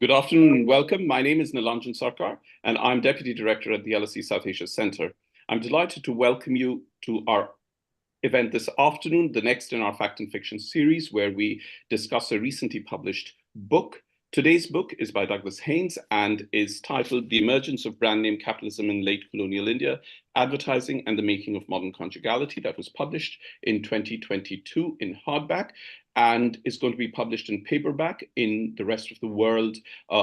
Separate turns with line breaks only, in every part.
Good afternoon and welcome. My name is Nilanjan Sarkar, and I'm Deputy Director at the LSE South Asia Centre. I'm delighted to welcome you to our event this afternoon, the next in our Fact and Fiction series, where we discuss a recently published book. Today's book is by Douglas Haynes and is titled The Emergence of Brand-name Capitalism in Late Colonial India, Advertising and the Making of Modern Conjugality, that was published in 2022 in hardback and is going to be published in paperback in the rest of the world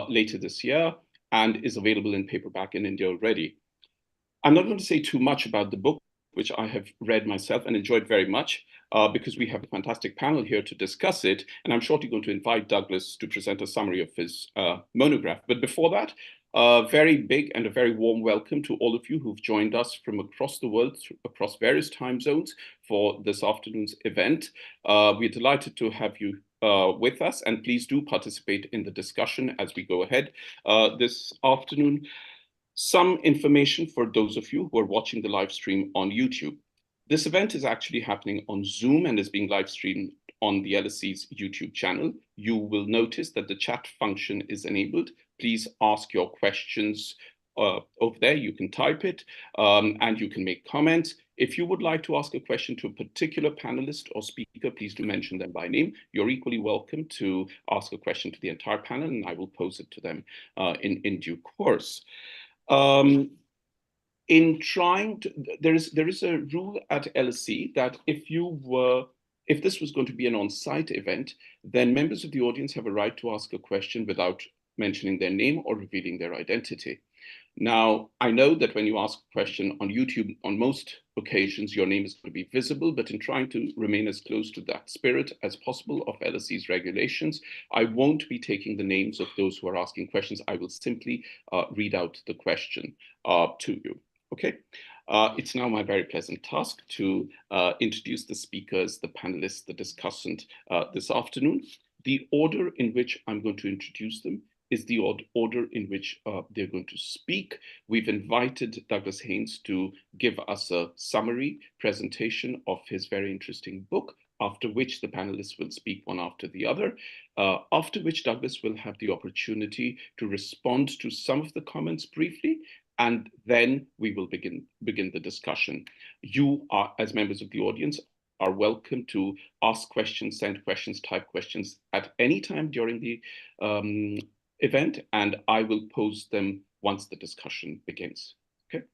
later this year and is available in paperback in India already. I'm not going to say too much about the book, which I have read myself and enjoyed very much, because we have a fantastic panel here to discuss it. And I'm shortly going to invite Douglas to present a summary of his monograph. But before that, a very big and a very warm welcome to all of you who've joined us from across the world, across various time zones for this afternoon's event. We're delighted to have you with us, and please do participate in the discussion as we go ahead this afternoon. Some information for those of you who are watching the live stream on YouTube. This event is actually happening on Zoom and is being live streamed on the LSE's YouTube channel. You will notice that the chat function is enabled. Please ask your questions over there. You can type it and you can make comments. If you would like to ask a question to a particular panelist or speaker, please do mention them by name. You're equally welcome to ask a question to the entire panel, and I will pose it to them in due course. In trying to, there is a rule at LSE that if this was going to be an on-site event, then members of the audience have a right to ask a question without mentioning their name or revealing their identity. Now, I know that when you ask a question on YouTube, on most occasions, your name is going to be visible, but in trying to remain as close to that spirit as possible of LSE's regulations, I won't be taking the names of those who are asking questions. I will simply read out the question to you. Okay. It's now my very pleasant task to introduce the speakers, the panelists, the discussant this afternoon. The order in which I'm going to introduce them is the order in which they're going to speak. We've invited Douglas Haynes to give us a summary presentation of his very interesting book, after which the panelists will speak one after the other, after which Douglas will have the opportunity to respond to some of the comments briefly, and then we will begin the discussion. You are, as members of the audience, are welcome to ask questions, send questions, type questions at any time during the event, and I will pose them once the discussion begins. Okay.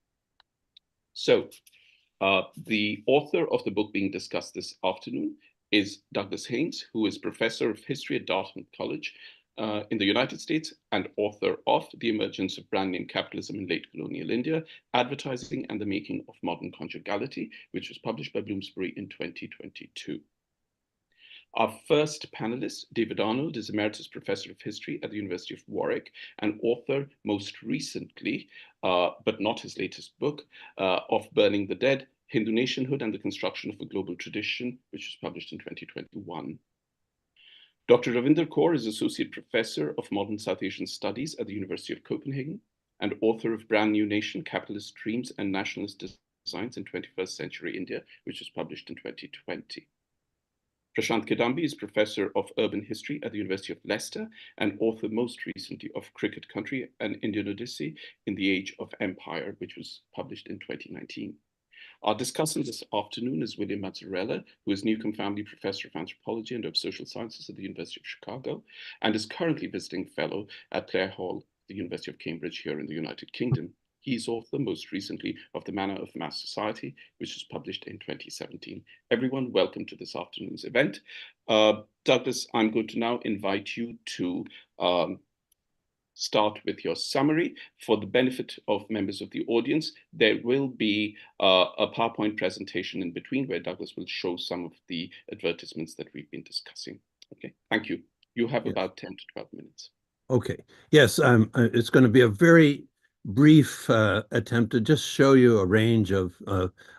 So the author of the book being discussed this afternoon is Douglas Haynes, who is Professor of History at Dartmouth College in the United States and author of The Emergence of Brand-name Capitalism in Late Colonial India, Advertising and the Making of Modern Conjugality, which was published by Bloomsbury in 2022. Our first panelist, David Arnold, is Emeritus Professor of History at the University of Warwick and author, most recently, but not his latest book, of Burning the Dead, Hindu Nationhood and the Construction of a Global Tradition, which was published in 2021. Dr. Ravinder Kaur is Associate Professor of Modern South Asian Studies at the University of Copenhagen and author of Brand New Nation, Capitalist Dreams and Nationalist Designs in 21st Century India, which was published in 2020. Prashant Kedambi is Professor of Urban History at the University of Leicester and author most recently of Cricket Country, an Indian Odyssey in the Age of Empire, which was published in 2019. Our discussant this afternoon is William Mazzarella, who is Newcomb Family Professor of Anthropology and of Social Sciences at the University of Chicago and is currently visiting fellow at Clare Hall, the University of Cambridge here in the United Kingdom. He is author most recently of The Manner of Mass Society, which was published in 2017. Everyone, welcome to this afternoon's event. Douglas, I'm going to now invite you to start with your summary. For the benefit of members of the audience, there will be a PowerPoint presentation in between where Douglas will show some of the advertisements that we've been discussing. Okay, thank you. You have about 10 to 12 minutes.
Okay, yes, it's going to be a very brief attempt to just show you a range of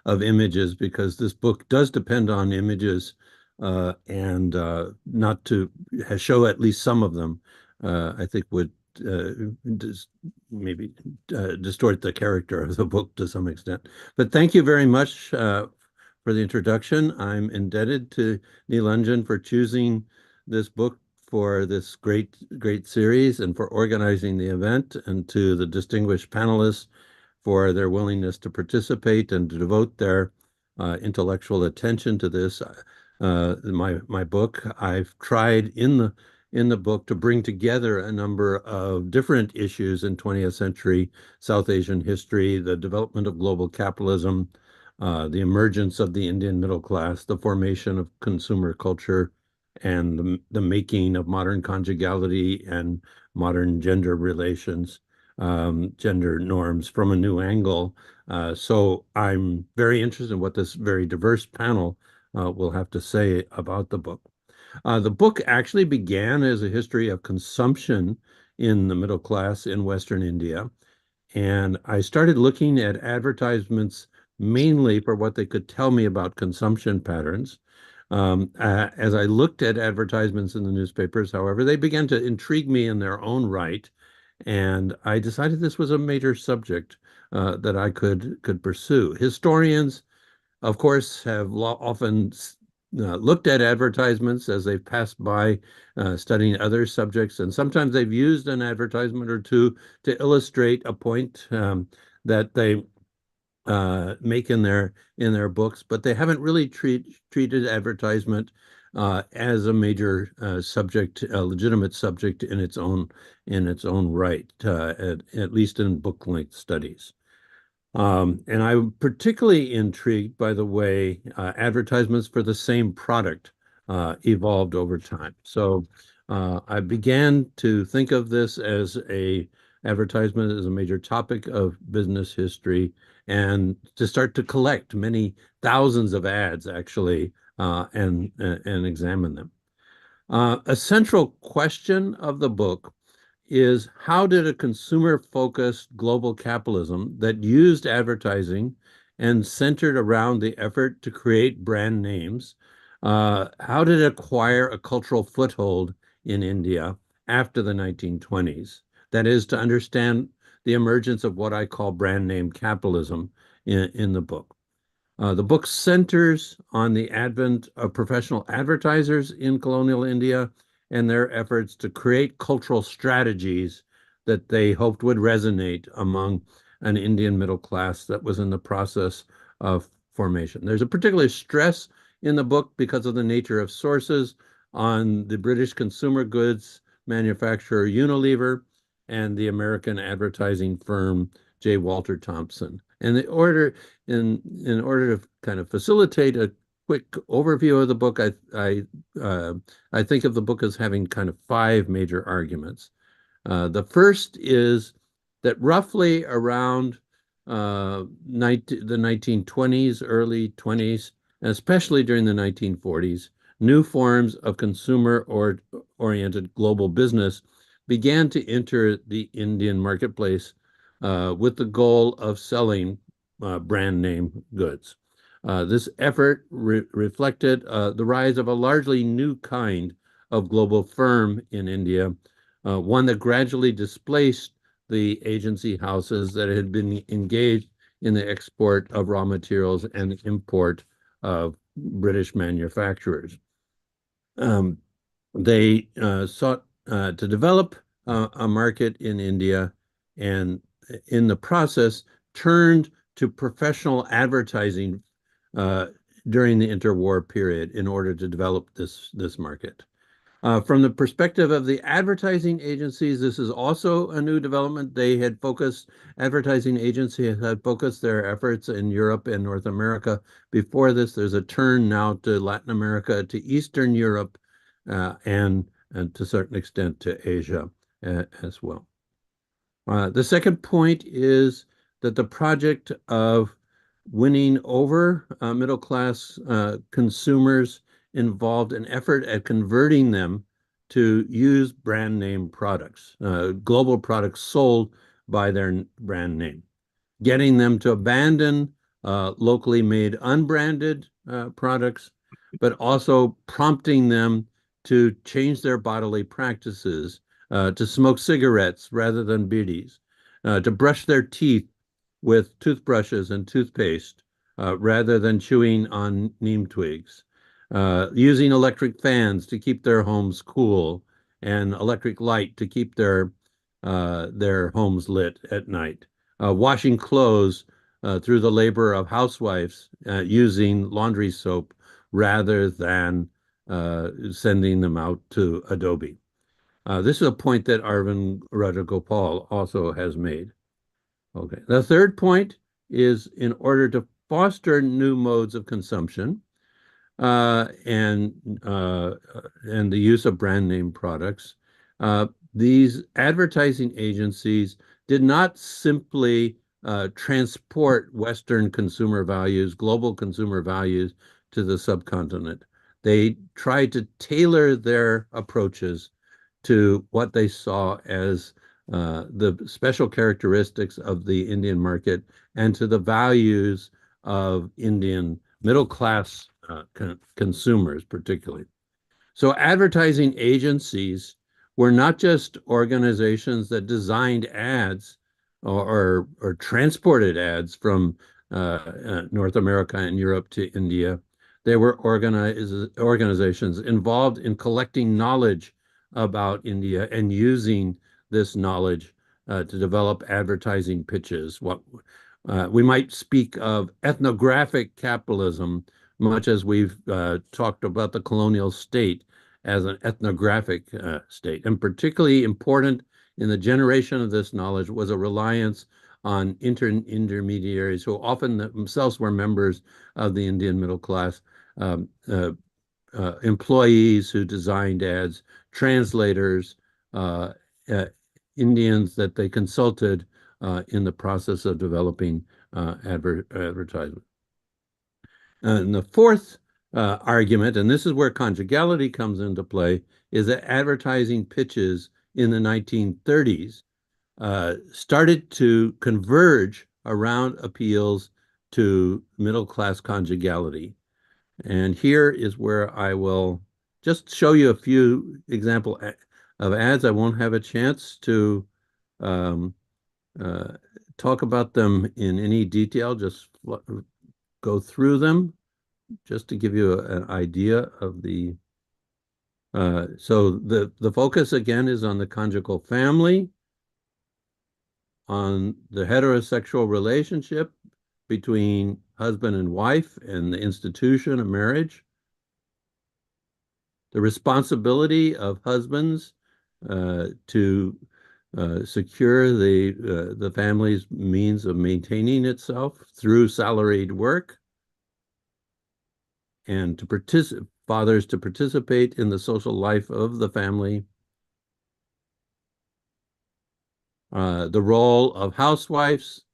images, because this book does depend on images and not to show at least some of them, I think would maybe distort the character of the book to some extent. But thank you very much for the introduction. I'm indebted to Nilanjan for choosing this book for this great series and for organizing the event, and to the distinguished panelists for their willingness to participate and to devote their intellectual attention to this. My book, I've tried in the book to bring together a number of different issues in 20th century South Asian history: the development of global capitalism, the emergence of the Indian middle class, the formation of consumer culture, and the making of modern conjugality and modern gender relations, gender norms from a new angle. So I'm very interested in what this very diverse panel will have to say about the book. The book actually began as a history of consumption in the middle class in Western India. And I started looking at advertisements mainly for what they could tell me about consumption patterns. As I looked at advertisements in the newspapers, however, they began to intrigue me in their own right. And I decided this was a major subject that I could pursue. Historians, of course, have often looked at advertisements as they've passed by studying other subjects, and sometimes they've used an advertisement or two to illustrate a point that they make in their books, but they haven't really treated advertisement as a major subject, a legitimate subject in its own right, at least in book-length studies. And I'm particularly intrigued by the way advertisements for the same product evolved over time. So I began to think of this as advertisement as a major topic of business history, and to start to collect many thousands of ads actually and examine them. A central question of the book is, how did a consumer-focused global capitalism that used advertising and centered around the effort to create brand names, how did it acquire a cultural foothold in India after the 1920s? That is, to understand the emergence of what I call brand name capitalism in the book. The book centers on the advent of professional advertisers in colonial India and their efforts to create cultural strategies that they hoped would resonate among an Indian middle class that was in the process of formation. There's a particular stress in the book, because of the nature of sources, on the British consumer goods manufacturer Unilever and the American advertising firm J. Walter Thompson. And in order to kind of facilitate a quick overview of the book, I think of the book as having kind of 5 major arguments. The first is that roughly around the 1920s, early 20s, especially during the 1940s, new forms of consumer-oriented global business began to enter the Indian marketplace with the goal of selling brand name goods. This effort reflected the rise of a largely new kind of global firm in India, one that gradually displaced the agency houses that had been engaged in the export of raw materials and import of British manufacturers. They sought to develop a market in India, and in the process turned to professional advertising during the interwar period in order to develop this market. From the perspective of the advertising agencies, this is also a new development. Advertising agencies had focused their efforts in Europe and North America. Before this, there's a turn now to Latin America, to Eastern Europe, and to a certain extent to Asia as well. The second point is that the project of winning over middle-class consumers involved an effort at converting them to use brand name products, global products sold by their brand name, getting them to abandon locally made unbranded products, but also prompting them to change their bodily practices, to smoke cigarettes rather than bidis, to brush their teeth with toothbrushes and toothpaste rather than chewing on neem twigs, using electric fans to keep their homes cool, and electric light to keep their homes lit at night. Washing clothes through the labor of housewives using laundry soap rather than sending them out to Adobe. This is a point that Arvind Rajagopal also has made. Okay. The third point is in order to foster new modes of consumption and the use of brand name products, these advertising agencies did not simply transport Western consumer values, global consumer values to the subcontinent. They tried to tailor their approaches to what they saw as the special characteristics of the Indian market and to the values of Indian middle class consumers, particularly. So advertising agencies were not just organizations that designed ads or transported ads from North America and Europe to India. They were organizations involved in collecting knowledge about India and using this knowledge to develop advertising pitches. What we might speak of ethnographic capitalism, much as we've talked about the colonial state as an ethnographic state. And particularly important in the generation of this knowledge was a reliance on intermediaries who often themselves were members of the Indian middle class, employees who designed ads, translators, Indians that they consulted in the process of developing advertisement. And the fourth argument, and this is where conjugality comes into play, is that advertising pitches in the 1930s started to converge around appeals to middle-class conjugality. And here is where I will just show you a few example of ads. I won't have a chance to talk about them in any detail, just go through them just to give you an idea of the so the focus again is on the conjugal family, on the heterosexual relationship between husband and wife and the institution of marriage, the responsibility of husbands to secure the family's means of maintaining itself through salaried work, and to fathers to participate in the social life of the family, the role of housewives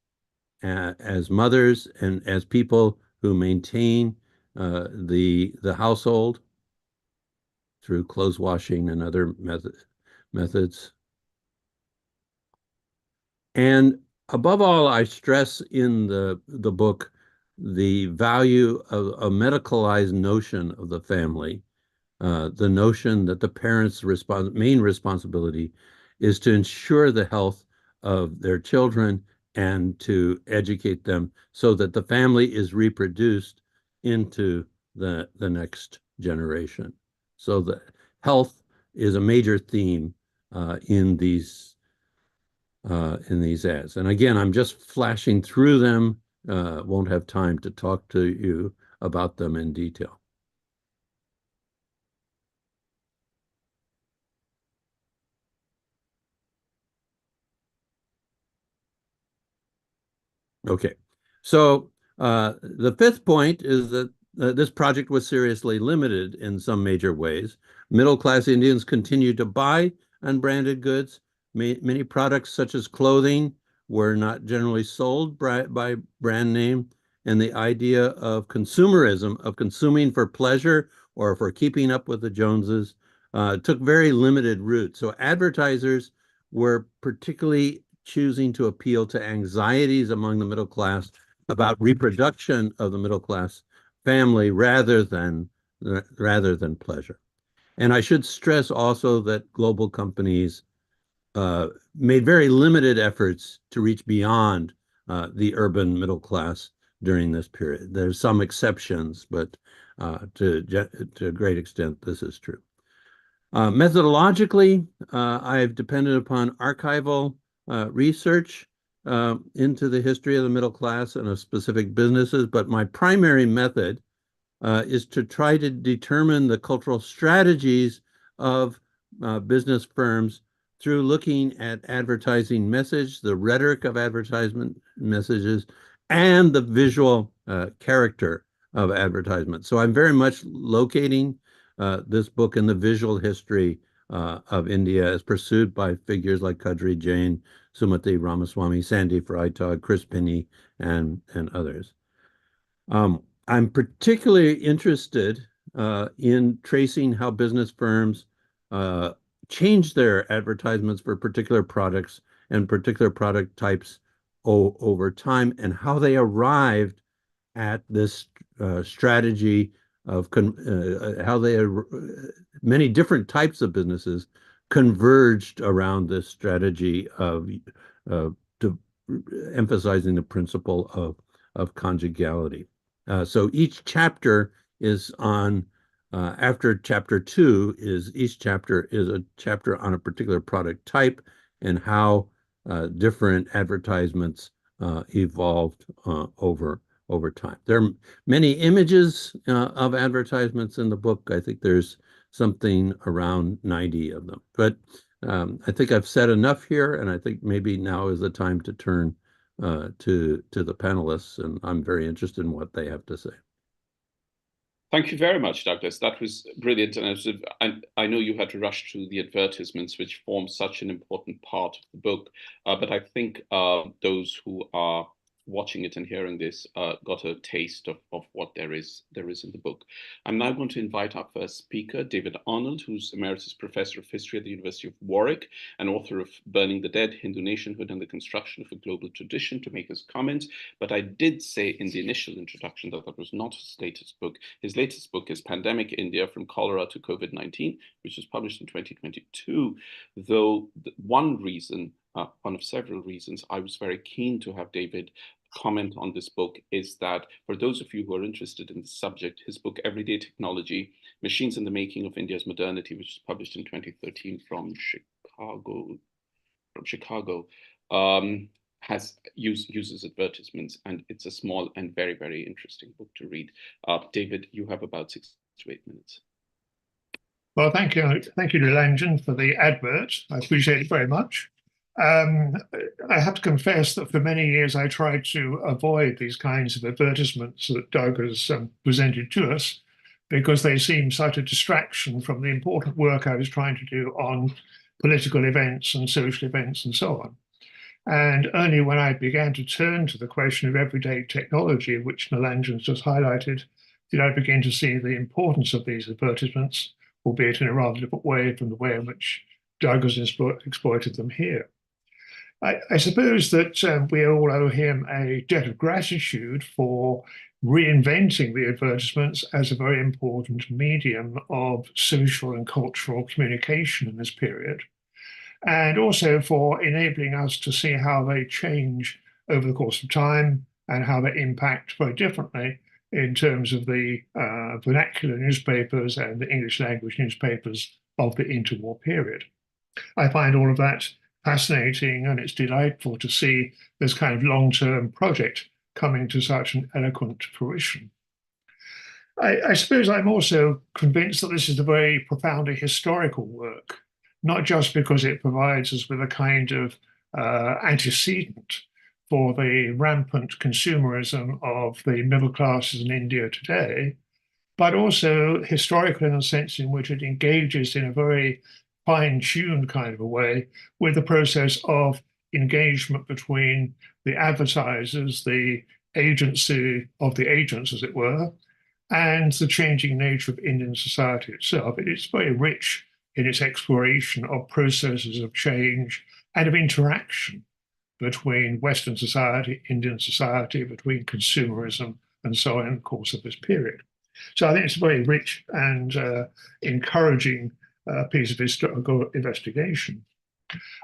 as mothers and as people who maintain the household through clothes washing and other methods. And above all, I stress in the book the value of a medicalized notion of the family, the notion that the parents' main responsibility is to ensure the health of their children and to educate them so that the family is reproduced into the next generation. So the health is a major theme in these ads. And again, I'm just flashing through them. Won't have time to talk to you about them in detail. Okay, so the fifth point is that this project was seriously limited in some major ways. Middle-class Indians continued to buy unbranded goods. Many products, such as clothing, were not generally sold by brand name, and the idea of consumerism, of consuming for pleasure or for keeping up with the Joneses, took very limited root. So advertisers were particularly choosing to appeal to anxieties among the middle class about reproduction of the middle class family rather than pleasure. And I should stress also that global companies made very limited efforts to reach beyond the urban middle class during this period. There's some exceptions, but to a great extent, this is true. Methodologically, I've depended upon archival research into the history of the middle class and of specific businesses, but my primary method is to try to determine the cultural strategies of business firms through looking at advertising message, the rhetoric of advertisement messages, and the visual character of advertisement. So I'm very much locating this book in the visual history of India as pursued by figures like Kadri Jain, Sumati Ramaswamy, Sandy Freitag, Chris Pinney, and others. I'm particularly interested in tracing how business firms change their advertisements for particular products and particular product types over time, and how they arrived at this strategy of how many different types of businesses converged around this strategy of emphasizing the principle of conjugality. So each chapter is on, after chapter 2 each chapter is a chapter on a particular product type and how different advertisements evolved over time. There are many images of advertisements in the book. I think there's something around 90 of them. But I think I've said enough here, and I think maybe now is the time to turn to the panelists, and I'm very interested in what they have to say.
Thank you very much, Douglas. That was brilliant. And I know you had to rush through the advertisements, which form such an important part of the book. But I think those who are watching it and hearing this got a taste of what there is in the book. I'm now going to invite our first speaker, David Arnold, who's Emeritus Professor of History at the University of Warwick and author of Burning the Dead, Hindu Nationhood and the Construction of a Global Tradition, to make his comments. But I did say in the initial introduction that that was not his latest book. His latest book is Pandemic India, From Cholera to COVID-19, which was published in 2022, though one reason, one of several reasons I was very keen to have David comment on this book is that for those of you who are interested in the subject, his book, Everyday Technology, Machines in the Making of India's Modernity, which was published in 2013 from Chicago, uses advertisements, and it's a small and very, very interesting book to read. David, you have about 6 to 8 minutes.
Well, thank you, Nilanjan, for the advert. I appreciate it very much. I have to confess that for many years I tried to avoid these kinds of advertisements that Doug has presented to us, because they seem such a distraction from the important work I was trying to do on political events and social events and so on. And only when I began to turn to the question of everyday technology, which Nilanjan just highlighted, did I begin to see the importance of these advertisements, albeit in a rather different way from the way in which Doug has exploited them here. I suppose that we all owe him a debt of gratitude for reinventing the advertisements as a very important medium of social and cultural communication in this period, and also for enabling us to see how they change over the course of time and how they impact very differently in terms of the vernacular newspapers and the English language newspapers of the interwar period. I find all of that fascinating, and it's delightful to see this kind of long-term project coming to such an eloquent fruition. I suppose I'm also convinced that this is a very profoundly historical work, not just because it provides us with a kind of antecedent for the rampant consumerism of the middle classes in India today, but also historical in the sense in which it engages in a very fine-tuned kind of a way with the process of engagement between the advertisers, the agency of the agents, as it were, and the changing nature of Indian society itself. It's very rich in its exploration of processes of change and of interaction between Western society, Indian society, between consumerism, and so on in the course of this period. So I think it's a very rich and encouraging piece of historical investigation.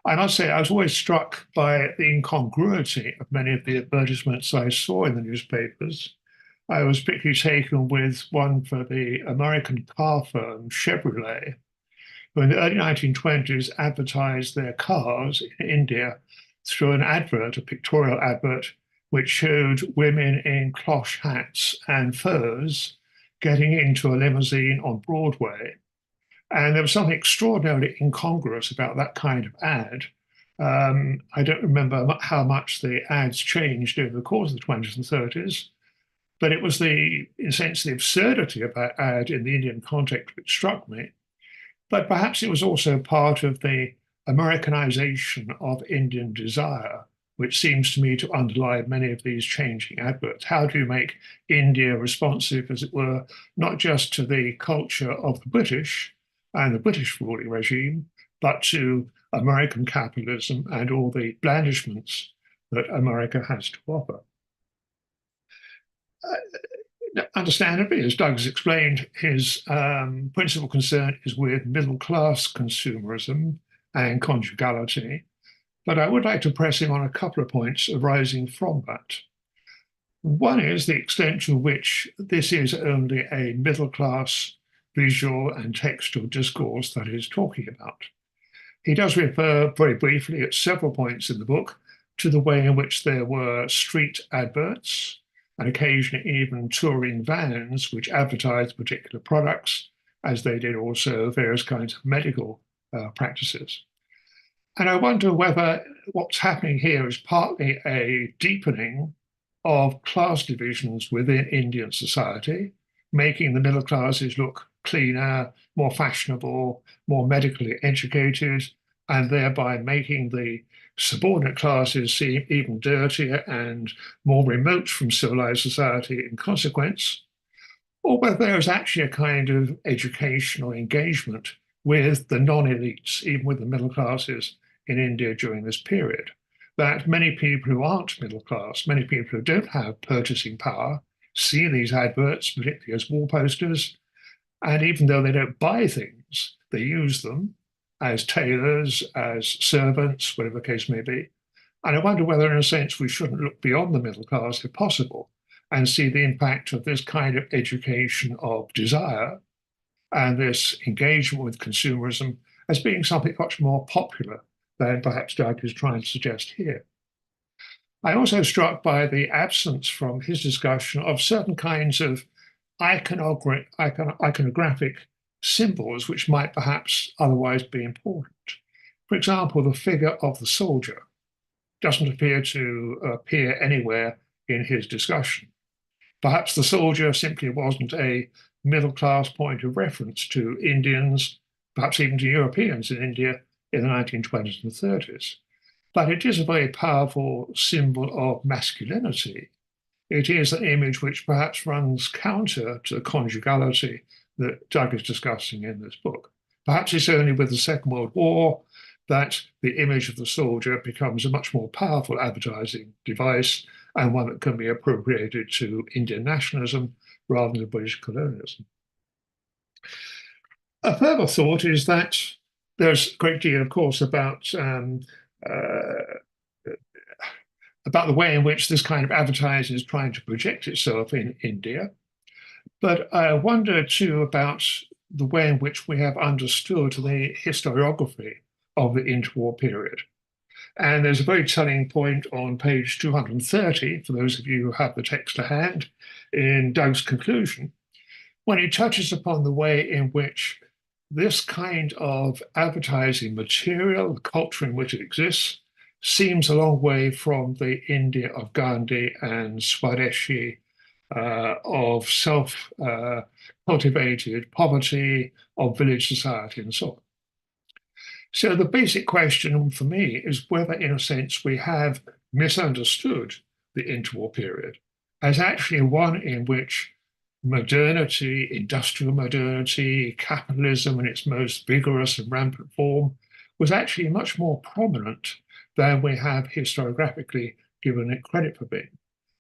I must say, I was always struck by the incongruity of many of the advertisements I saw in the newspapers. I was particularly taken with one for the American car firm Chevrolet, who in the early 1920s advertised their cars in India through an advert, a pictorial advert, which showed women in cloche hats and furs getting into a limousine on Broadway. And there was something extraordinarily incongruous about that kind of ad. I don't remember how much the ads changed over the course of the 20s and 30s, but it was in a sense, the absurdity of that ad in the Indian context which struck me. But perhaps it was also part of the Americanization of Indian desire, which seems to me to underlie many of these changing adverts. How do you make India responsive, as it were, not just to the culture of the British and the British ruling regime, but to American capitalism and all the blandishments that America has to offer? Understandably, as Doug has explained, his principal concern is with middle-class consumerism and conjugality, but I would like to press him on a couple of points arising from that. One is the extent to which this is only a middle-class visual and textual discourse that he's talking about. He does refer very briefly at several points in the book to the way in which there were street adverts and occasionally even touring vans which advertised particular products, as they did also various kinds of medical practices. And I wonder whether what's happening here is partly a deepening of class divisions within Indian society, making the middle classes look cleaner, more fashionable, more medically educated, and thereby making the subordinate classes seem even dirtier and more remote from civilized society in consequence, or whether there is actually a kind of educational engagement with the non-elites, even with the middle classes in India during this period, that many people who aren't middle class, many people who don't have purchasing power, see these adverts, particularly as wall posters, and even though they don't buy things, they use them as tailors, as servants, whatever the case may be. And I wonder whether, in a sense, we shouldn't look beyond the middle class, if possible, and see the impact of this kind of education of desire and this engagement with consumerism as being something much more popular than perhaps Doug is trying to suggest here. I'm also struck by the absence from his discussion of certain kinds of iconographic symbols which might perhaps otherwise be important. For example, the figure of the soldier doesn't appear to appear anywhere in his discussion. Perhaps the soldier simply wasn't a middle-class point of reference to Indians, perhaps even to Europeans in India in the 1920s and 30s. But it is a very powerful symbol of masculinity. It is an image which perhaps runs counter to the conjugality that Doug is discussing in this book. Perhaps it's only with the Second World War that the image of the soldier becomes a much more powerful advertising device and one that can be appropriated to Indian nationalism rather than British colonialism. A further thought is that there's a great deal, of course, about the way in which this kind of advertising is trying to project itself in India. But I wonder too about the way in which we have understood the historiography of the interwar period. And there's a very telling point on page 230, for those of you who have the text to hand, in Doug's conclusion, when he touches upon the way in which this kind of advertising material, the culture in which it exists, seems a long way from the India of Gandhi and Swadeshi, of self-cultivated poverty, of village society, and so on. So the basic question for me is whether, in a sense, we have misunderstood the interwar period as actually one in which modernity, industrial modernity, capitalism in its most vigorous and rampant form was actually much more prominent than we have historiographically given it credit for being.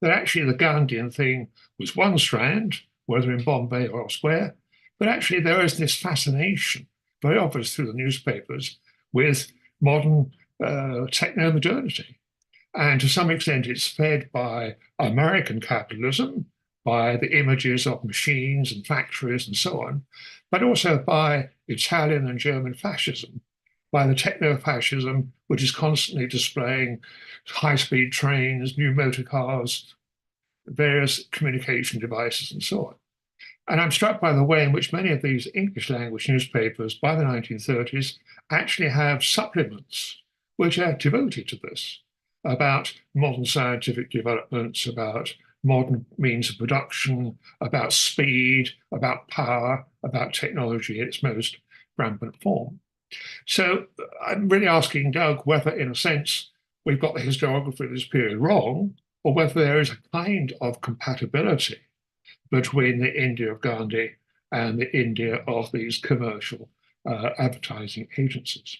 That actually the Gandhian thing was one strand, whether in Bombay or elsewhere, but actually there is this fascination, very obvious through the newspapers, with modern techno-modernity. And to some extent it's fed by American capitalism, by the images of machines and factories and so on. but also by Italian and German fascism, by the techno-fascism, which is constantly displaying high-speed trains, new motor cars, various communication devices, and so on. And I'm struck by the way in which many of these English language newspapers by the 1930s actually have supplements which are devoted to this, about modern scientific developments, about modern means of production, about speed, about power, about technology in its most rampant form. So I'm really asking Doug whether, in a sense, we've got the historiography of this period wrong, or whether there is a kind of compatibility between the India of Gandhi and the India of these commercial advertising agencies.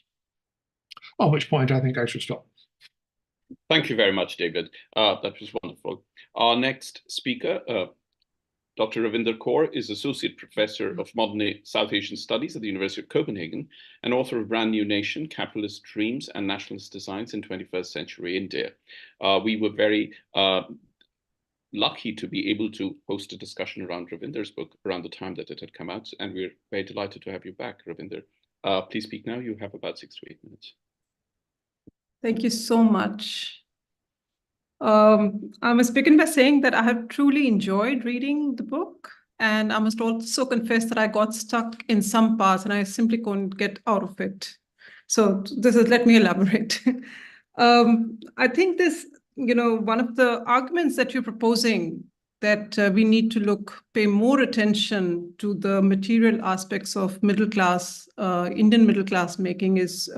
On which point I think I should stop.
Thank you very much, David. That was wonderful. Our next speaker, Dr. Ravinder Kaur, is Associate Professor of Modern South Asian Studies at the University of Copenhagen and author of Brand New Nation, Capitalist Dreams and Nationalist Designs in 21st Century India. We were very lucky to be able to host a discussion around Ravinder's book around the time that it had come out, and we're very delighted to have you back, Ravinder. Please speak now. You have about 6 to 8 minutes.
Thank you so much. I must begin by saying that I have truly enjoyed reading the book, and I must also confess that I got stuck in some parts and I simply couldn't get out of it. So let me elaborate. I think this, one of the arguments that you're proposing, that we need to pay more attention to the material aspects of middle class, Indian middle class making is,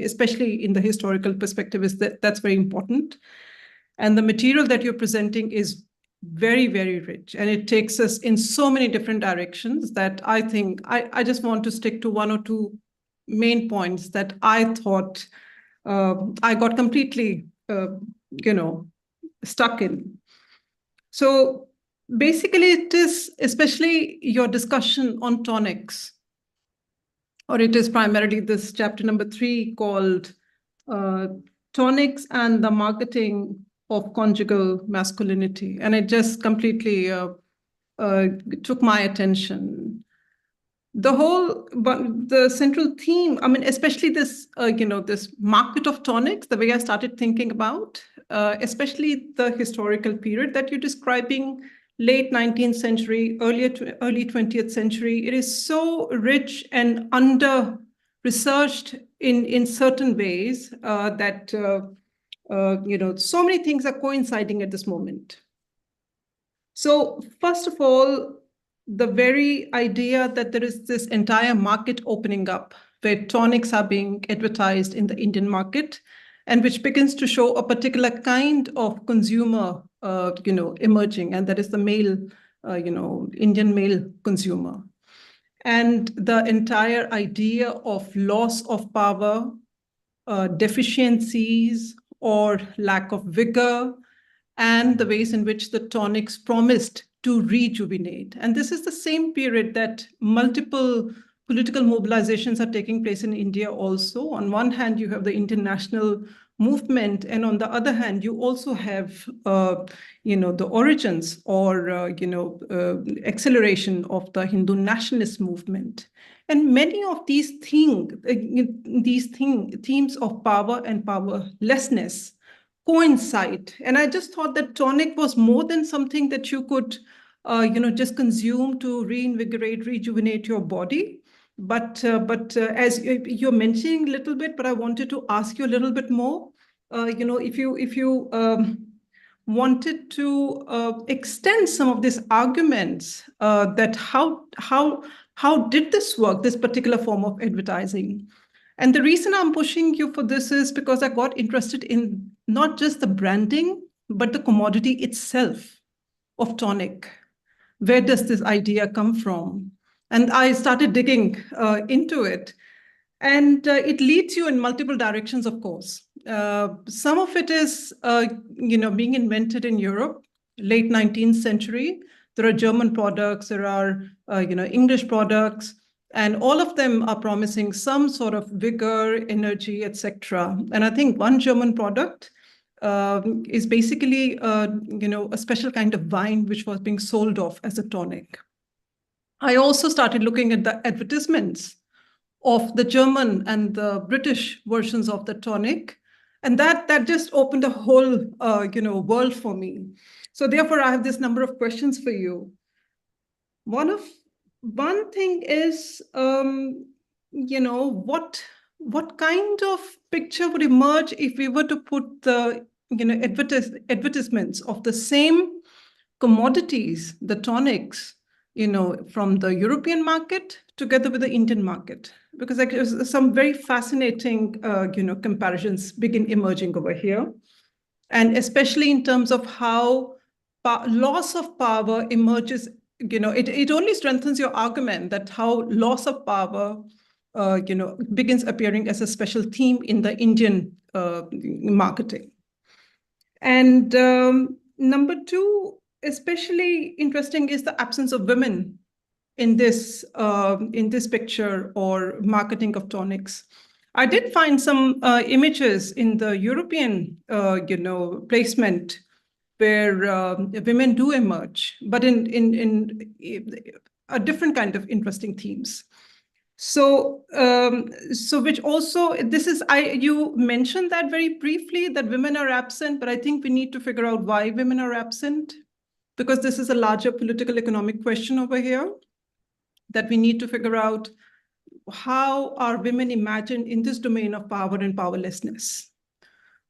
especially in the historical perspective, that's very important. And the material that you're presenting is very, very rich, and it takes us in so many different directions that I think I just want to stick to one or two main points that I thought I got completely, stuck in. So basically, it is especially your discussion on tonics, or it is primarily this chapter number 3 called Tonics and the Marketing of Conjugal Masculinity. And it just completely took my attention. The central theme, especially this, this market of tonics, the way I started thinking about, especially the historical period that you're describing, late 19th century, early 20th century, it is so rich and under-researched in certain ways that, so many things are coinciding at this moment. So first of all, the very idea that there is this entire market opening up where tonics are being advertised in the Indian market, and which begins to show a particular kind of consumer, emerging, and that is the male, Indian male consumer. And the entire idea of loss of power, deficiencies, or lack of vigor, and the ways in which the tonics promised to rejuvenate. And this is the same period that multiple political mobilizations are taking place in India also. On one hand, you have the international movement, and on the other hand, you also have, the origins or, acceleration of the Hindu nationalist movement. And many of these themes of power and powerlessness coincide. And I just thought that tonic was more than something that you could, just consume to reinvigorate, rejuvenate your body. But as you're mentioning a little bit, but I wanted to ask you a little bit more. If you wanted to extend some of these arguments, that how did this work, this particular form of advertising? And the reason I'm pushing you for this is because I got interested in not just the branding, but the commodity itself of tonic. Where does this idea come from? And I started digging into it. And it leads you in multiple directions, of course. Some of it is, being invented in Europe, late 19th century. There are German products, there are, English products, and all of them are promising some sort of vigor, energy, etc. And I think one German product is basically, a special kind of wine which was being sold off as a tonic. I also started looking at the advertisements of the German and the British versions of the tonic. And that just opened a whole world for me. So therefore, I have this number of questions for you. One thing is, what kind of picture would emerge if we were to put the advertisements of the same commodities, the tonics, from the European market together with the Indian market? Because there's some very fascinating, comparisons begin emerging over here. And especially in terms of how loss of power emerges, it only strengthens your argument that how loss of power, begins appearing as a special theme in the Indian marketing. And number two, especially interesting is the absence of women in this picture or marketing of tonics. I did find some images in the European, placement where women do emerge, but in a different kind of interesting themes. So, which also, you mentioned that very briefly, that women are absent, but I think we need to figure out why women are absent, because this is a larger political economic question over here, that we need to figure out how are women imagined in this domain of power and powerlessness.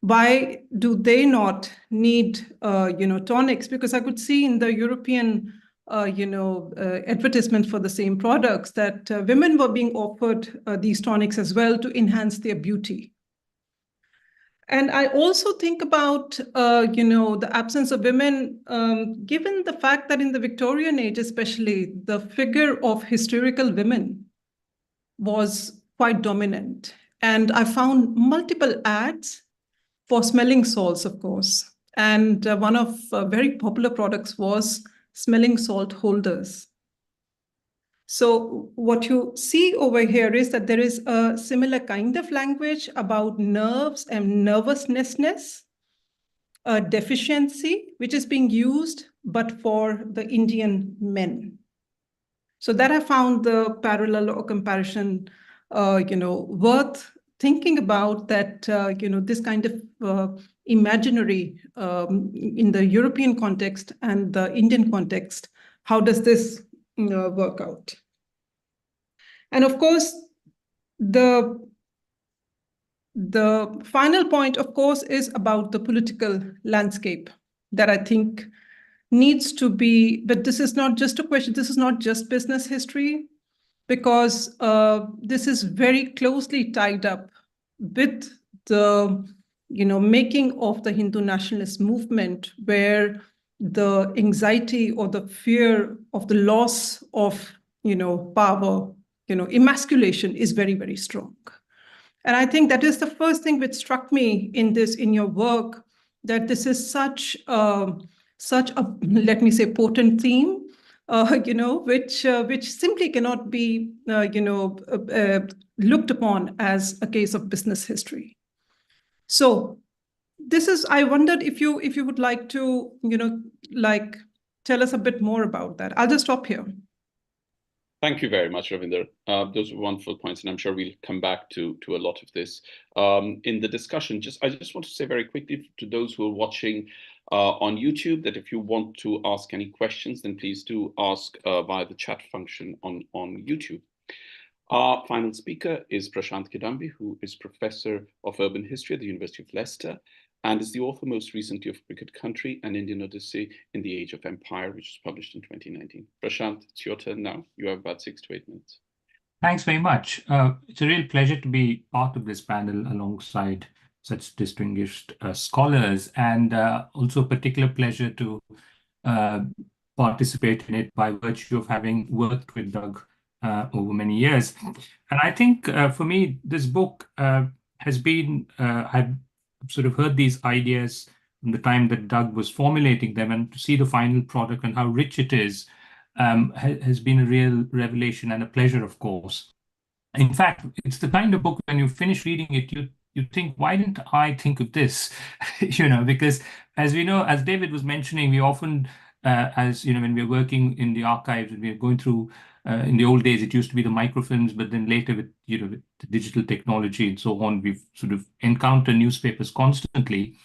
Why do they not need, tonics? Because I could see in the European advertisements for the same products that women were being offered these tonics as well to enhance their beauty. And I also think about, the absence of women, given the fact that in the Victorian age, especially, the figure of historical women was quite dominant. And I found multiple ads for smelling salts, of course. And one of very popular products was smelling salt holders. So what you see over here is that there is a similar kind of language about nerves and nervousness, a deficiency, which is being used, but for the Indian men. So that I found the parallel or comparison, worth thinking about, that, this kind of imaginary in the European context and the Indian context, how does this work out? And of course, the final point, of course, is about the political landscape that I think needs to be, but this is not just a question, this is not just business history, because this is very closely tied up with the making of the Hindu nationalist movement, where the anxiety or the fear of the loss of power, emasculation is very, very strong. And I think that is the first thing which struck me in your work, that this is such a, let me say, potent theme, which simply cannot be, looked upon as a case of business history. So I wondered if you would like to, tell us a bit more about that. I'll just stop here.
Thank you very much, Ravinder. Those were wonderful points, and I'm sure we'll come back to a lot of this in the discussion. I just want to say very quickly to those who are watching on YouTube that if you want to ask any questions, then please do ask via the chat function on YouTube. Our final speaker is Prashant Kidambi, who is Professor of Urban History at the University of Leicester and is the author most recently of Cricket Country, An Indian Odyssey in the Age of Empire, which was published in 2019. Prashant, it's your turn now. You have about 6 to 8 minutes.
Thanks very much. It's a real pleasure to be part of this panel alongside such distinguished scholars, and also a particular pleasure to participate in it by virtue of having worked with Doug over many years. And I think for me, this book has been, I've sort of heard these ideas from the time that Doug was formulating them, and to see the final product and how rich it is has been a real revelation and a pleasure, of course. In fact, it's the kind of book when you finish reading it, you think, why didn't I think of this? Because as we know, as David was mentioning, we often as you know, when we were working in the archives and we were going through, in the old days, it used to be the microfilms, but then later with, with the digital technology and so on, we've sort of encountered newspapers constantly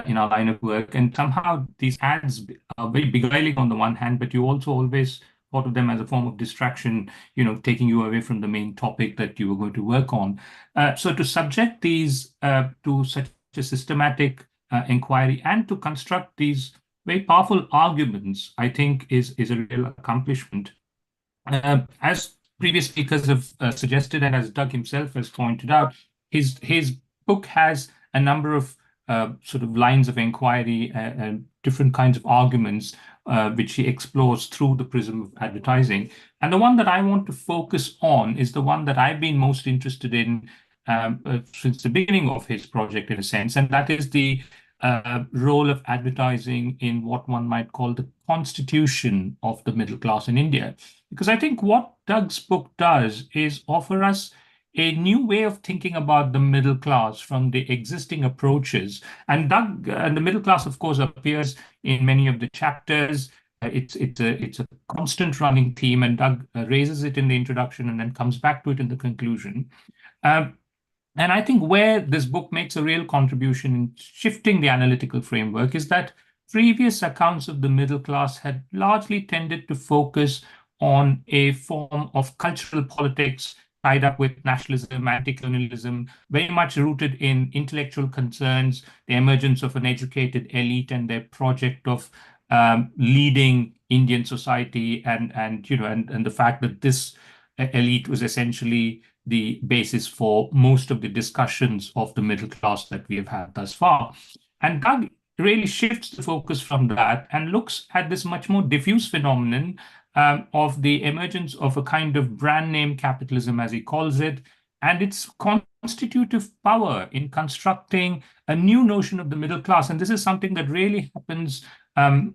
in our line of work. And somehow these ads are very beguiling on the one hand, but you also always thought of them as a form of distraction, taking you away from the main topic that you were going to work on. So to subject these to such a systematic inquiry and to construct these very powerful arguments, I think is a real accomplishment. As previous speakers have suggested, and as Doug himself has pointed out, his book has a number of sort of lines of inquiry and different kinds of arguments which he explores through the prism of advertising. And the one that I want to focus on is the one that I've been most interested in since the beginning of his project, in a sense, and that is the role of advertising in what one might call the constitution of the middle class in India. Because I think what Doug's book does is offer us a new way of thinking about the middle class from the existing approaches. And Doug, and the middle class, of course, appears in many of the chapters. It's a constant running theme, and Doug raises it in the introduction and then comes back to it in the conclusion. And I think where this book makes a real contribution in shifting the analytical framework is that previous accounts of the middle class had largely tended to focus on a form of cultural politics tied up with nationalism, anti-colonialism, very much rooted in intellectual concerns, the emergence of an educated elite and their project of leading Indian society, and the fact that this elite was essentially the basis for most of the discussions of the middle class that we have had thus far. And Doug really shifts the focus from that and looks at this much more diffuse phenomenon of the emergence of a kind of brand name capitalism, as he calls it, and its constitutive power in constructing a new notion of the middle class. And this is something that really happens from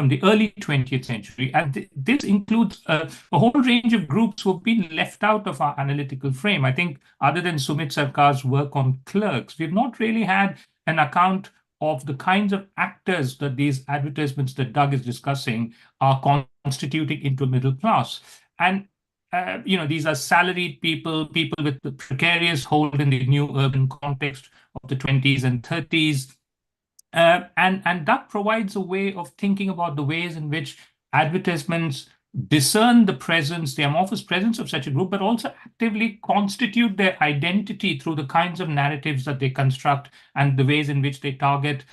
the early 20th century. And this includes a whole range of groups who have been left out of our analytical frame. I think other than Sumit Sarkar's work on clerks, we've not really had an account of the kinds of actors that these advertisements that Doug is discussing are constituting into a middle class. And these are salaried people with the precarious hold in the new urban context of the 20s and 30s. And Doug provides a way of thinking about the ways in which advertisements discern the presence, the amorphous presence of such a group, but also actively constitute their identity through the kinds of narratives that they construct and the ways in which they target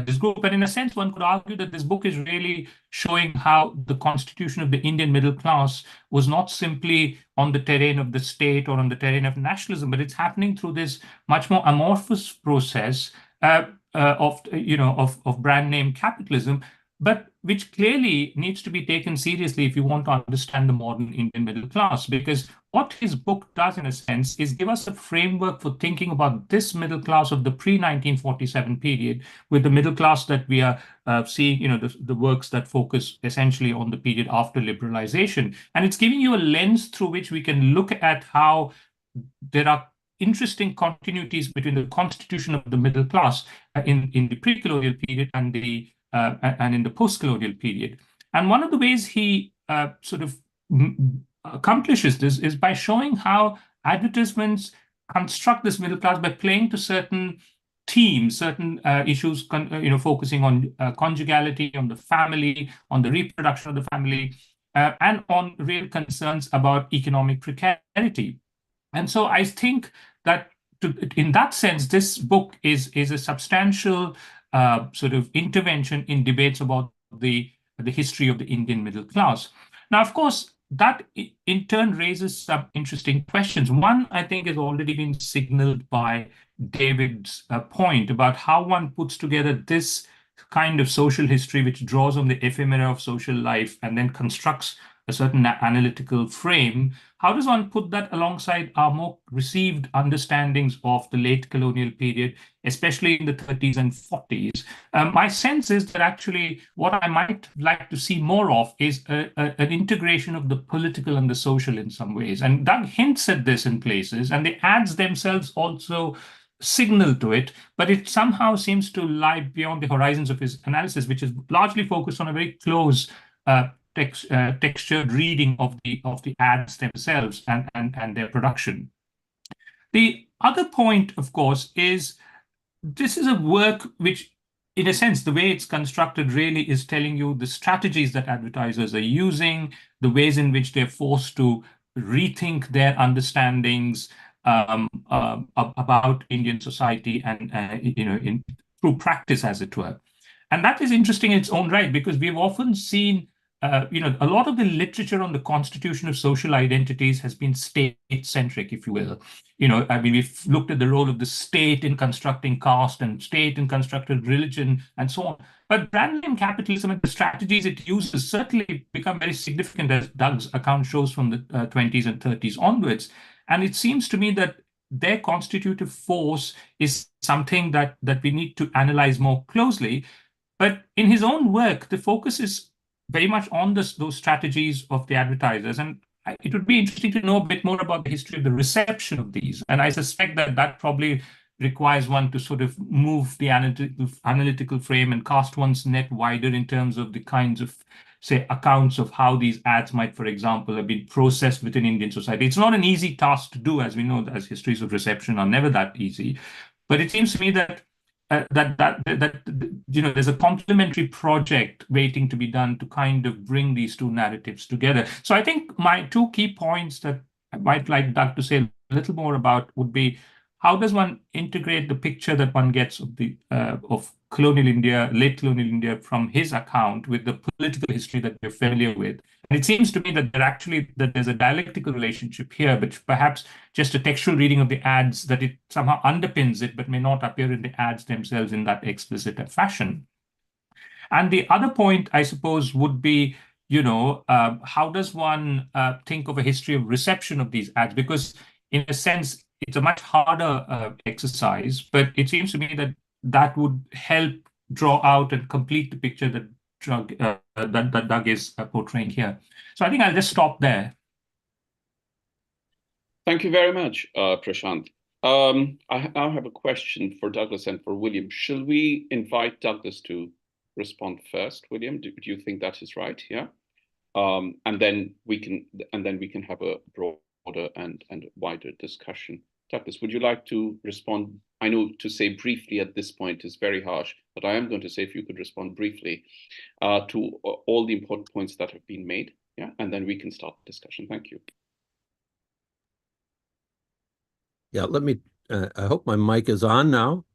this group. And in a sense, one could argue that this book is really showing how the constitution of the Indian middle class was not simply on the terrain of the state or on the terrain of nationalism, but it's happening through this much more amorphous process of brand name capitalism, but which clearly needs to be taken seriously if you want to understand the modern Indian middle class. Because what his book does, in a sense, is give us a framework for thinking about this middle class of the pre-1947 period with the middle class that we are seeing, the works that focus essentially on the period after liberalization. And it's giving you a lens through which we can look at how there are interesting continuities between the constitution of the middle class in the pre-colonial period and in the post-colonial period. And one of the ways he sort of accomplishes this is by showing how advertisements construct this middle class by playing to certain themes, certain issues, focusing on conjugality, on the family, on the reproduction of the family, and on real concerns about economic precarity. And so I think that in that sense, this book is a substantial sort of intervention in debates about the history of the Indian middle class. Now, of course, that in turn raises some interesting questions. One, I think, has already been signaled by David's point about how one puts together this kind of social history, which draws on the ephemera of social life and then constructs a certain analytical frame. How does one put that alongside our more received understandings of the late colonial period, especially in the 30s and 40s? My sense is that actually what I might like to see more of is an integration of the political and the social in some ways. And Doug hints at this in places, and the ads themselves also signal to it, but it somehow seems to lie beyond the horizons of his analysis, which is largely focused on a very close textured reading of the ads themselves and their production. The other point, of course, is this is a work which, in a sense, the way it's constructed really is telling you the strategies that advertisers are using, the ways in which they're forced to rethink their understandings about Indian society and through practice, as it were. And that is interesting in its own right, because we've often seen a lot of the literature on the constitution of social identities has been state-centric, if you will. I mean, we've looked at the role of the state in constructing caste and state in constructing religion and so on. But brand-name capitalism and the strategies it uses certainly become very significant, as Doug's account shows, from the 20s and 30s onwards. And it seems to me that their constitutive force is something that we need to analyze more closely. But in his own work, the focus is very much on those strategies of the advertisers. And it would be interesting to know a bit more about the history of the reception of these. And I suspect that probably requires one to sort of move the analytical frame and cast one's net wider in terms of the kinds of, say, accounts of how these ads might, for example, have been processed within Indian society. It's not an easy task to do, as we know, as histories of reception are never that easy. But it seems to me that there's a complementary project waiting to be done to kind of bring these two narratives together. So I think my two key points that I might like Doug to say a little more about would be, how does one integrate the picture that one gets of colonial India, late colonial India, from his account with the political history that we're familiar with? And it seems to me that there's a dialectical relationship here, but perhaps just a textual reading of the ads, that it somehow underpins it, but may not appear in the ads themselves in that explicit fashion. And the other point, I suppose, would be, how does one think of a history of reception of these ads? Because in a sense, it's a much harder exercise, but it seems to me that would help draw out and complete the picture that Doug is portraying here. So I think I'll just stop there.
Thank you very much, Prashant. I now have a question for Douglas and for William. Shall we invite Douglas to respond first? William, do you think that is right? Yeah, and then we can have a broader and wider discussion. Douglas, would you like to respond? I know to say briefly at this point is very harsh, but I am going to say, if you could respond briefly to all the important points that have been made, yeah, and then we can start the discussion. Thank you.
Yeah, let me, I hope my mic is on now.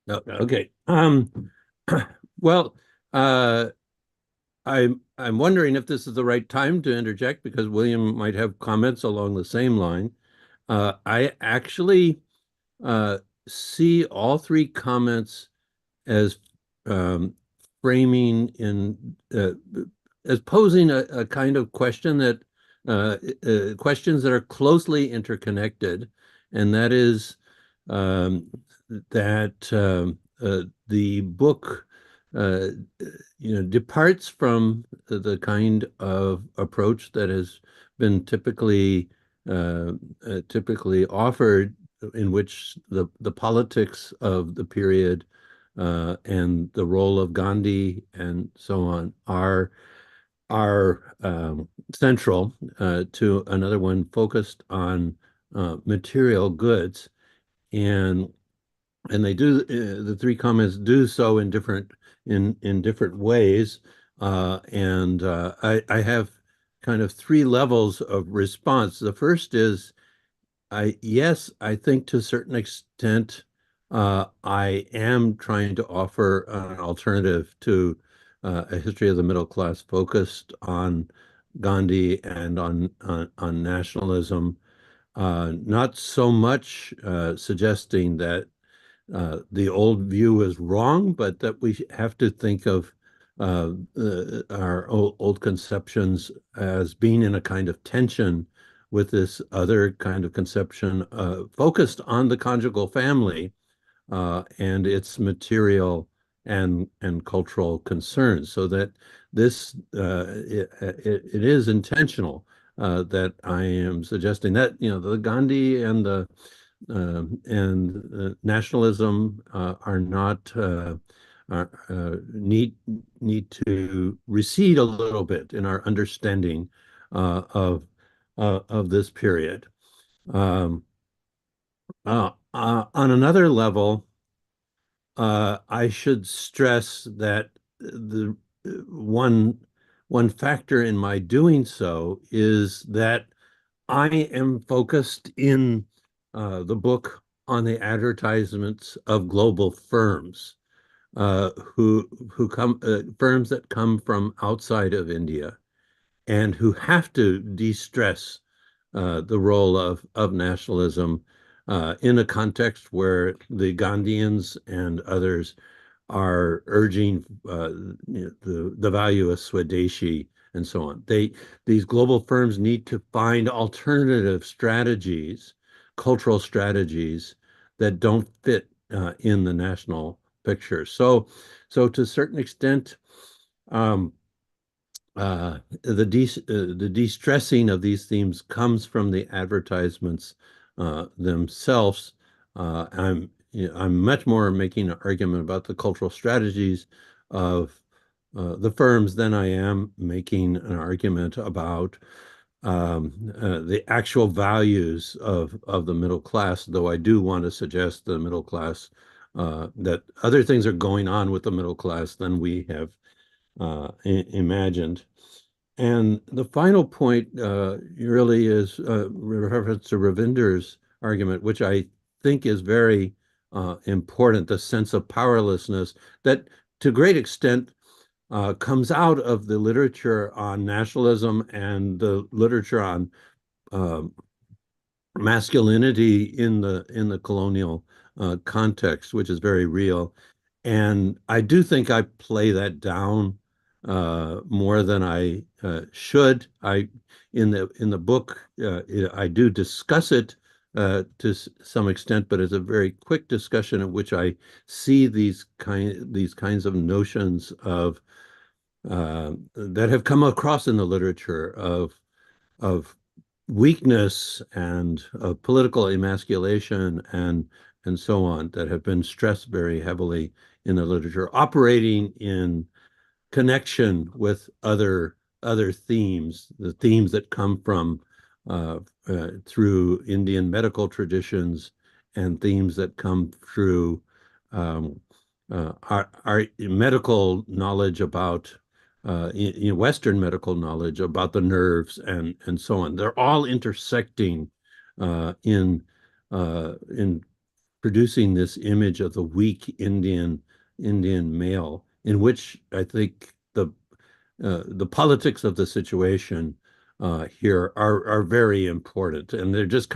No, okay. Well, I'm wondering if this is the right time to interject, because William might have comments along the same line. I actually see all three comments as framing in as posing a kind of question that questions that are closely interconnected, and that is that the book departs from the kind of approach that has been typically offered, in which the politics of the period and the role of Gandhi and so on are central to another one focused on material goods, and they do the three comments do so in different ways, and I have kind of three levels of response. The first is, yes, I think to a certain extent I am trying to offer an alternative to a history of the middle class focused on Gandhi and on nationalism, not so much suggesting that the old view is wrong, but that we have to think of our old conceptions as being in a kind of tension with this other kind of conception focused on the conjugal family and its material and cultural concerns, so that this it is intentional that I am suggesting that the Gandhi and and nationalism are not need to recede a little bit in our understanding of this period. On another level, I should stress that the one factor in my doing so is that I am focused in the book on the advertisements of global firms who come firms that come from outside of India and who have to de-stress the role of nationalism in a context where the Gandhians and others are urging the value of Swadeshi and so on. These global firms need to find alternative strategies, cultural strategies that don't fit in the national picture. So to a certain extent, the de-stressing of these themes comes from the advertisements themselves. I'm much more making an argument about the cultural strategies of the firms than I am making an argument about the actual values of the middle class, though I do want to suggest the middle class that other things are going on with the middle class than we have imagined. And the final point really is reference to Ravinder's argument, which I think is very important, the sense of powerlessness that to a great extent comes out of the literature on nationalism and the literature on masculinity in the colonial context, which is very real. And I do think I play that down more than I should. In the book I do discuss it to some extent, but it's a very quick discussion in which I see these kinds of notions of that have come across in the literature of weakness and of political emasculation and so on that have been stressed very heavily in the literature, operating in connection with other themes, the themes that come from through Indian medical traditions and themes that come through our medical knowledge about Western medical knowledge about the nerves and so on. They're all intersecting in producing this image of the weak Indian male, in which I think the politics of the situation here are very important, and they're just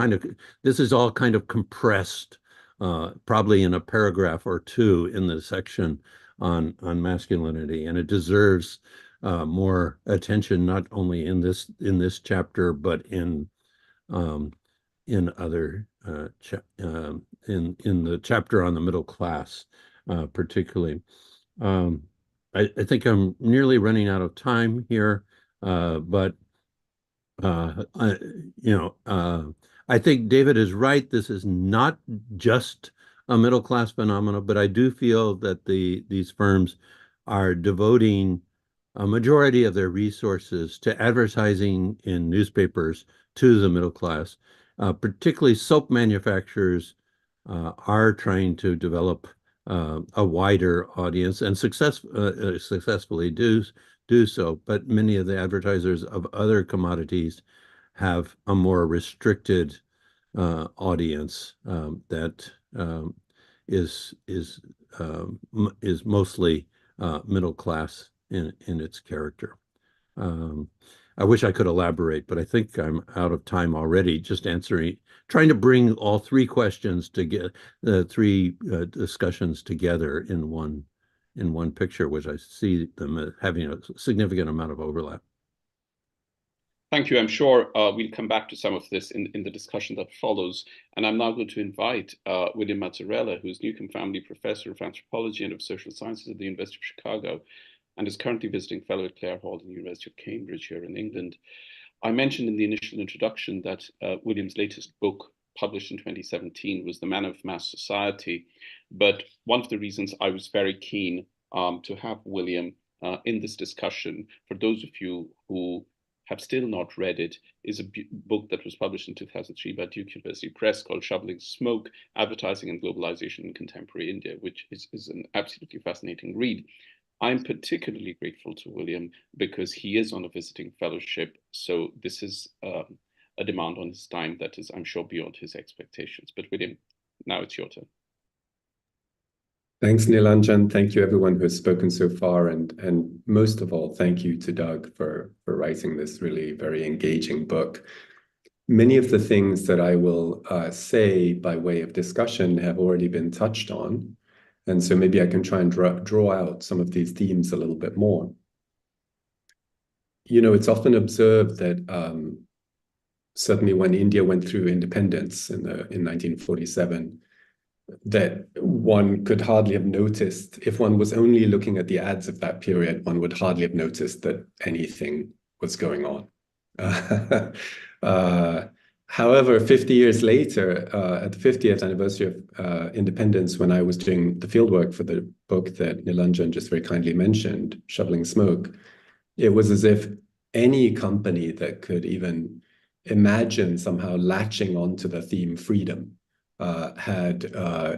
this is all kind of compressed, probably in a paragraph or two in the section on masculinity, and it deserves more attention, not only in this chapter, but in other in the chapter on the middle class, particularly. I think I'm nearly running out of time here, but I think David is right. This is not just a middle class phenomenon, but I do feel that these firms are devoting a majority of their resources to advertising in newspapers to the middle class. Particularly soap manufacturers are trying to develop a wider audience and successfully do so, but many of the advertisers of other commodities have a more restricted audience that is mostly middle class in its character. I wish I could elaborate, but I think I'm out of time already. Just trying to bring all three questions to get the three discussions together in one picture, which I see them as having a significant amount of overlap.
Thank you. I'm sure we'll come back to some of this in the discussion that follows. And I'm now going to invite William Mazzarella, who's Newcomb Family Professor of Anthropology and of Social Sciences at the University of Chicago, and is currently visiting fellow at Clare Hall in the University of Cambridge here in England. I mentioned in the initial introduction that William's latest book, published in 2017 was The Man of Mass Society. But one of the reasons I was very keen to have William in this discussion, for those of you who have still not read it, is a book that was published in 2003 by Duke University Press called Shoveling Smoke, Advertising and Globalization in Contemporary India, which is an absolutely fascinating read. I'm particularly grateful to William because he is on a visiting fellowship. So this is a demand on his time that is, I'm sure, beyond his expectations. But William, now it's your turn.
Thanks, Nilanjan. Thank you, everyone who has spoken so far. And most of all, thank you to Doug for writing this really very engaging book. Many of the things that I will say by way of discussion have already been touched on. And so maybe I can try and draw out some of these themes a little bit more. You know, it's often observed that certainly when India went through independence in 1947, that one could hardly have noticed, if one was only looking at the ads of that period, one would hardly have noticed that anything was going on. However, 50 years later, at the 50th anniversary of independence, when I was doing the fieldwork for the book that Nilanjan just very kindly mentioned, Shoveling Smoke, it was as if any company that could even imagine somehow latching onto the theme freedom had,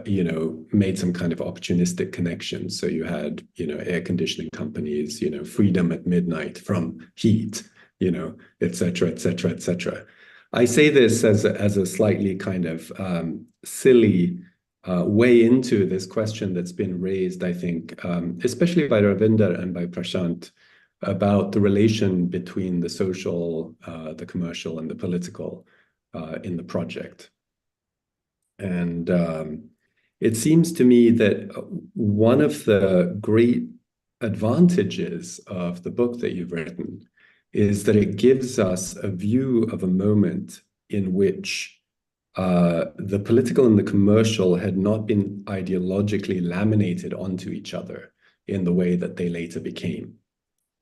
you know, made some kind of opportunistic connection. So you had, you know, air conditioning companies, you know, freedom at midnight from heat, you know, et cetera, et cetera, et cetera. I say this as a slightly kind of silly way into this question that's been raised, I think, especially by Ravinder and by Prashant, about the relation between the social, the commercial, and the political in the project. And it seems to me that one of the great advantages of the book that you've written is that it gives us a view of a moment in which the political and the commercial had not been ideologically laminated onto each other in the way that they later became,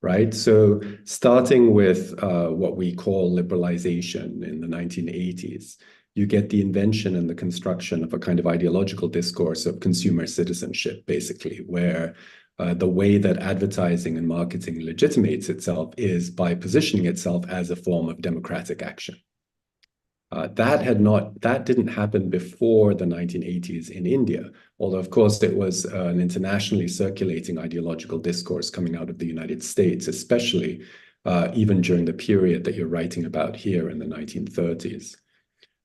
right? So starting with what we call liberalization in the 1980s, you get the invention and the construction of a kind of ideological discourse of consumer citizenship, basically, where the way that advertising and marketing legitimates itself is by positioning itself as a form of democratic action. That didn't happen before the 1980s in India, although of course it was an internationally circulating ideological discourse coming out of the United States, especially even during the period that you're writing about here in the 1930s.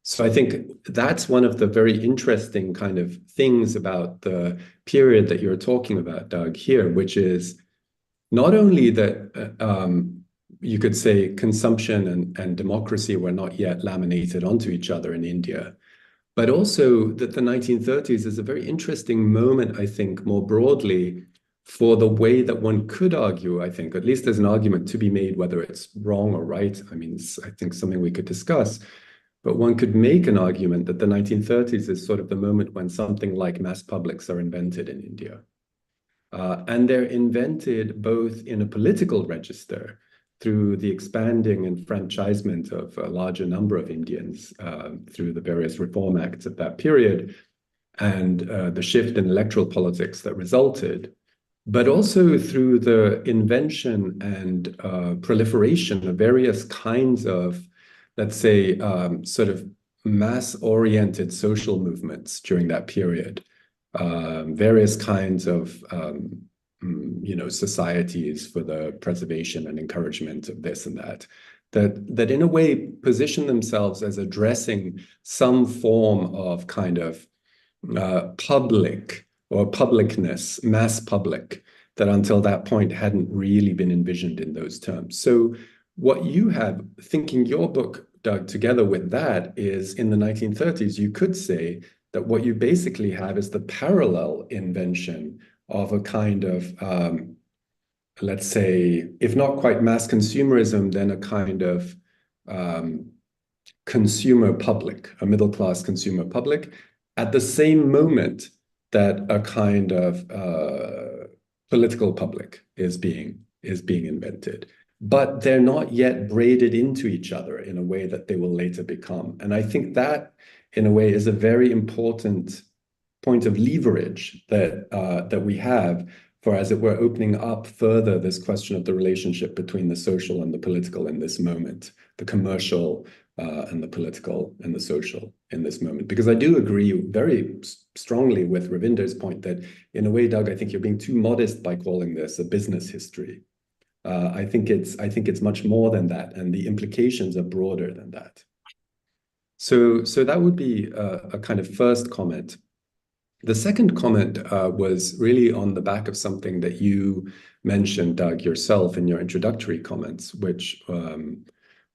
So I think that's one of the very interesting kind of things about the period that you're talking about, Doug, here, which is not only that you could say consumption and democracy were not yet laminated onto each other in India, but also that the 1930s is a very interesting moment, I think, more broadly, for the way that one could argue, I think, at least there's an argument to be made, whether it's wrong or right. I mean, it's, I think, something we could discuss. But one could make an argument that the 1930s is sort of the moment when something like mass publics are invented in India. And they're invented both in a political register through the expanding enfranchisement of a larger number of Indians through the various reform acts of that period and the shift in electoral politics that resulted, but also through the invention and proliferation of various kinds of, let's say, sort of mass-oriented social movements during that period, various kinds of, you know, societies for the preservation and encouragement of this and that, that in a way position themselves as addressing some form of kind of public or publicness, mass public, that until that point hadn't really been envisioned in those terms. So what you have, thinking your book, Doug, together with that is in the 1930s, you could say that what you basically have is the parallel invention of a kind of, let's say, if not quite mass consumerism, then a kind of consumer public, a middle-class consumer public, at the same moment that a kind of political public is being invented. But they're not yet braided into each other in a way that they will later become. And I think that in a way, is a very important point of leverage that we have for, as it were, opening up further this question of the relationship between the social and the political in this moment, the commercial and the political and the social in this moment. Because I do agree very strongly with Ravinder's point that, in a way, Doug, I think you're being too modest by calling this a business history. I think it's much more than that, and the implications are broader than that. So that would be a kind of first comment. The second comment was really on the back of something that you mentioned, Doug, yourself in your introductory comments, which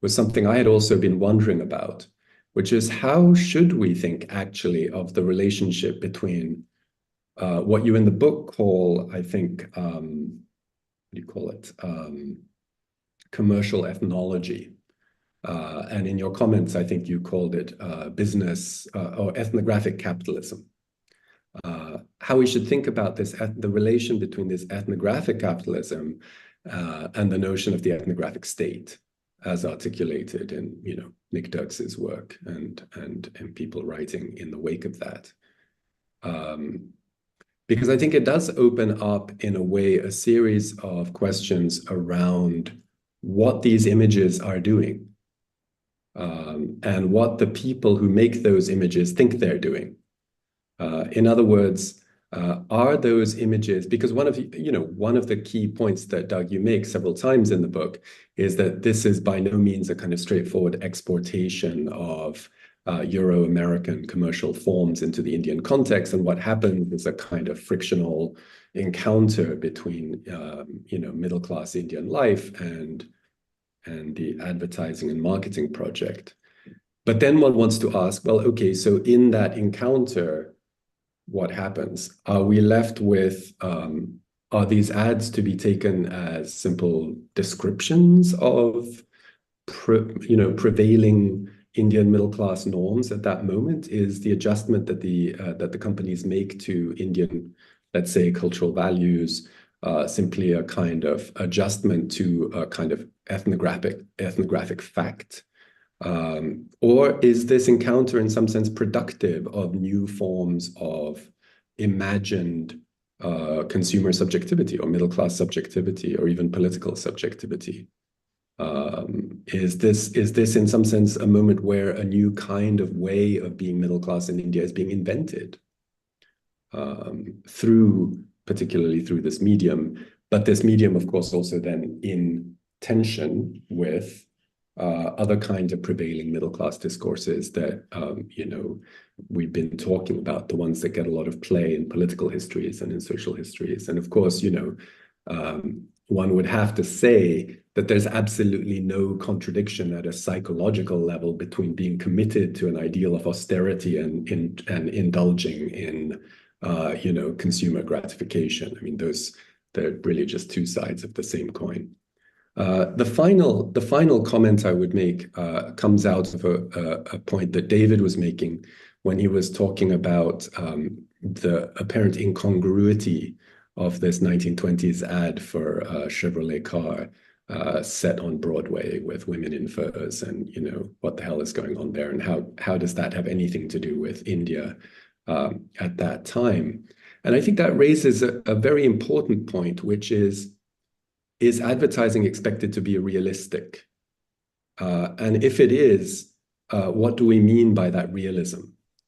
was something I had also been wondering about, which is how should we think actually of the relationship between what you in the book call, I think, what do you call it? Commercial ethnology. And in your comments, I think you called it business or ethnographic capitalism. How we should think about this, the relation between this ethnographic capitalism and the notion of the ethnographic state, as articulated in, you know, Nick Dirks's work and people writing in the wake of that. Because I think it does open up, in a way, a series of questions around what these images are doing and what the people who make those images think they're doing. In other words, are those images, because one of the key points that, Doug, you make several times in the book is that this is by no means a kind of straightforward exportation of Euro-American commercial forms into the Indian context, and what happens is a kind of frictional encounter between middle-class Indian life and the advertising and marketing project. But then one wants to ask, well, okay, so in that encounter, what happens? Are we left with, are these ads to be taken as simple descriptions of prevailing Indian middle-class norms at that moment? Is the adjustment that the companies make to Indian, let's say, cultural values simply a kind of adjustment to a kind of ethnographic fact? Or is this encounter in some sense productive of new forms of imagined consumer subjectivity or middle-class subjectivity or even political subjectivity? Is this in some sense a moment where a new kind of way of being middle-class in India is being invented particularly through this medium, but this medium, of course, also then in tension with other kinds of prevailing middle-class discourses that, we've been talking about, the ones that get a lot of play in political histories and in social histories. And of course, one would have to say that there's absolutely no contradiction at a psychological level between being committed to an ideal of austerity and indulging in, consumer gratification. I mean, they're really just two sides of the same coin. The final comment I would make comes out of a point that David was making when he was talking about the apparent incongruity of this 1920s ad for Chevrolet car set on Broadway with women in furs, and what the hell is going on there, and how does that have anything to do with India at that time? And I think that raises a very important point, which is advertising expected to be realistic? And if it is, what do we mean by that realism?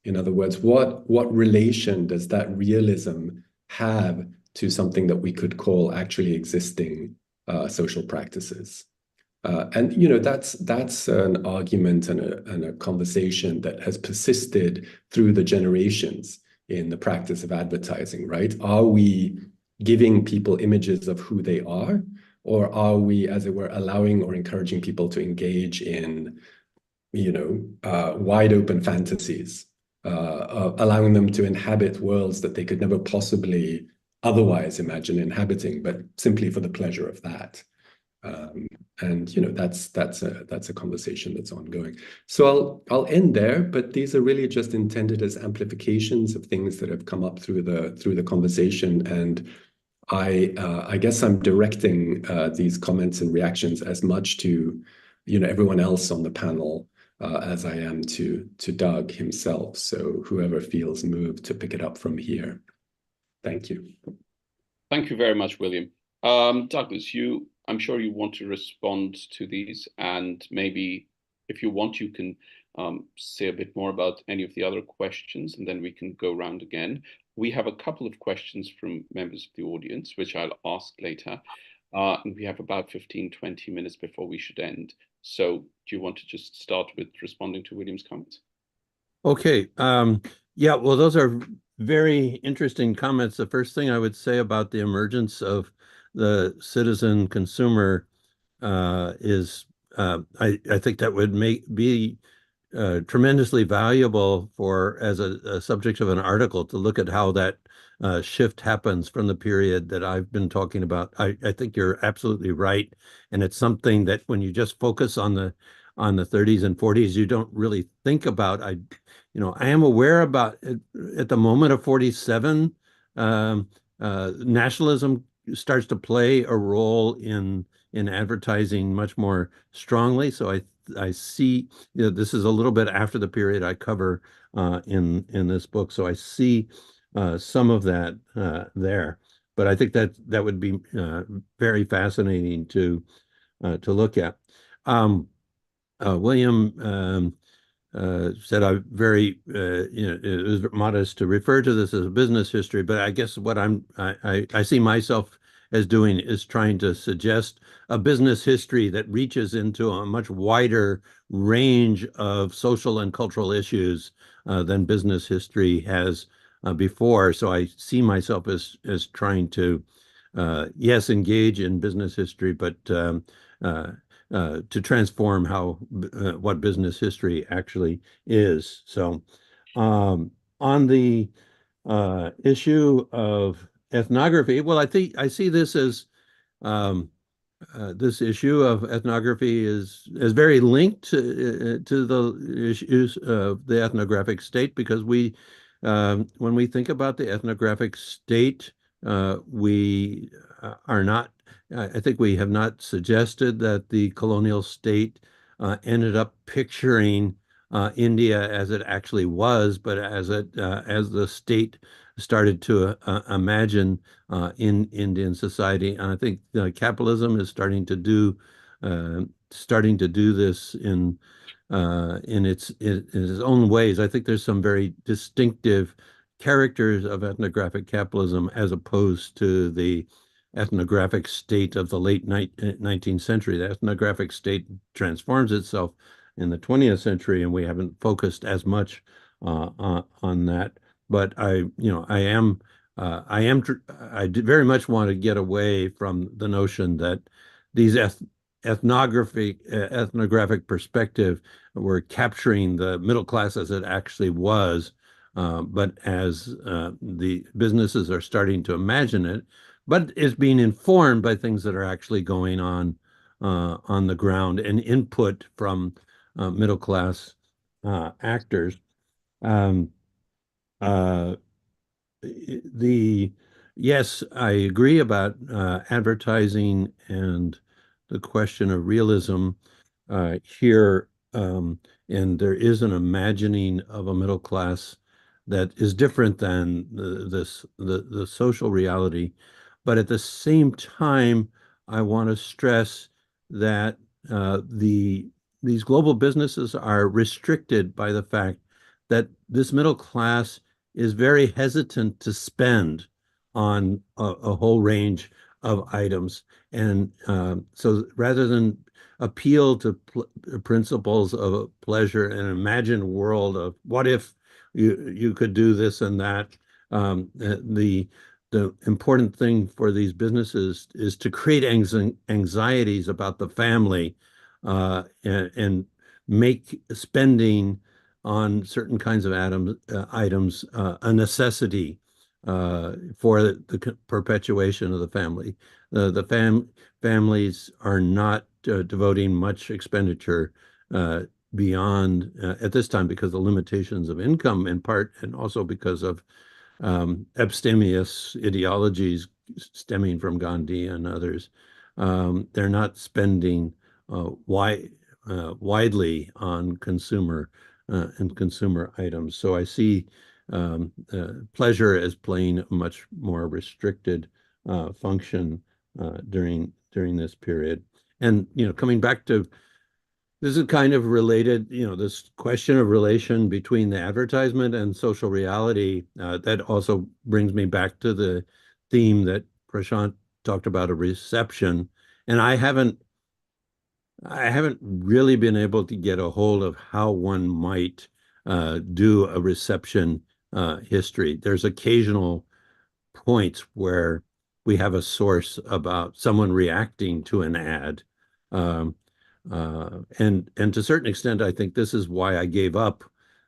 In other words, what relation does that realism have to something that we could call actually existing social practices? And that's an argument and a conversation that has persisted through the generations in the practice of advertising, right? Are we giving people images of who they are, or are we, as it were, allowing or encouraging people to engage in, wide open fantasies, allowing them to inhabit worlds that they could never possibly otherwise imagine inhabiting, but simply for the pleasure of that? And that's a conversation that's ongoing. So I'll end there, but these are really just intended as amplifications of things that have come up through the conversation, and I guess I'm directing these comments and reactions as much to everyone else on the panel as I am to Doug himself. So whoever feels moved to pick it up from here. Thank you.
Thank you very much, William. Douglas, I'm sure you want to respond to these, and maybe if you want, you can say a bit more about any of the other questions, and then we can go round again. We have a couple of questions from members of the audience, which I'll ask later. And we have about 15-20 minutes before we should end. So do you want to just start with responding to William's comments?
Okay. Yeah, well, those are very interesting comments. The first thing I would say about the emergence of the citizen consumer is I think that would be tremendously valuable as a subject of an article, to look at how that shift happens from the period that I've been talking about. I think you're absolutely right, and it's something that when you just focus on the 30s and 40s, you don't really think about. I am aware about at the moment of 47, nationalism starts to play a role in advertising much more strongly. So I see, this is a little bit after the period I cover in this book. So I see some of that there. But I think that would be very fascinating to look at. William said it was modest to refer to this as a business history, but I guess what I see myself as doing is trying to suggest a business history that reaches into a much wider range of social and cultural issues than business history has before. So I see myself as trying to, yes, engage in business history, but to transform what business history actually is. So on the issue of ethnography, well, I see this as this issue of ethnography is very linked to the issues of the ethnographic state, because when we think about the ethnographic state, we are not, I think we have not suggested that the colonial state ended up picturing India as it actually was, but as the state started to imagine in Indian society. And I think capitalism is starting to do this in its own ways. I think there's some very distinctive characters of ethnographic capitalism as opposed to the ethnographic state of the late 19th century. The ethnographic state transforms itself in the 20th century, and we haven't focused as much on that. But I very much want to get away from the notion that these ethnographic perspective were capturing the middle class as it actually was, but as the businesses are starting to imagine it, but is being informed by things that are actually going on the ground, and input from middle class actors. Yes, I agree about advertising and the question of realism here, and there is an imagining of a middle class that is different than the social reality. But at the same time, I want to stress that these global businesses are restricted by the fact that this middle class is very hesitant to spend on a whole range of items. And so rather than appeal to principles of pleasure and imagine a world of what if you could do this and that, the important thing for these businesses is to create anxieties about the family and make spending on certain kinds of items a necessity for the perpetuation of the family. Families are not devoting much expenditure beyond at this time, because of the limitations of income in part, and also because of abstemious ideologies stemming from Gandhi and others. They're not spending widely on consumer and consumer items. So I see pleasure as playing a much more restricted function during this period. And coming back to this is kind of related, this question of relation between the advertisement and social reality. That also brings me back to the theme that Prashant talked about, a reception. And I haven't really been able to get a hold of how one might do a reception history. There's occasional points where we have a source about someone reacting to an ad. And to a certain extent, I think this is why I gave up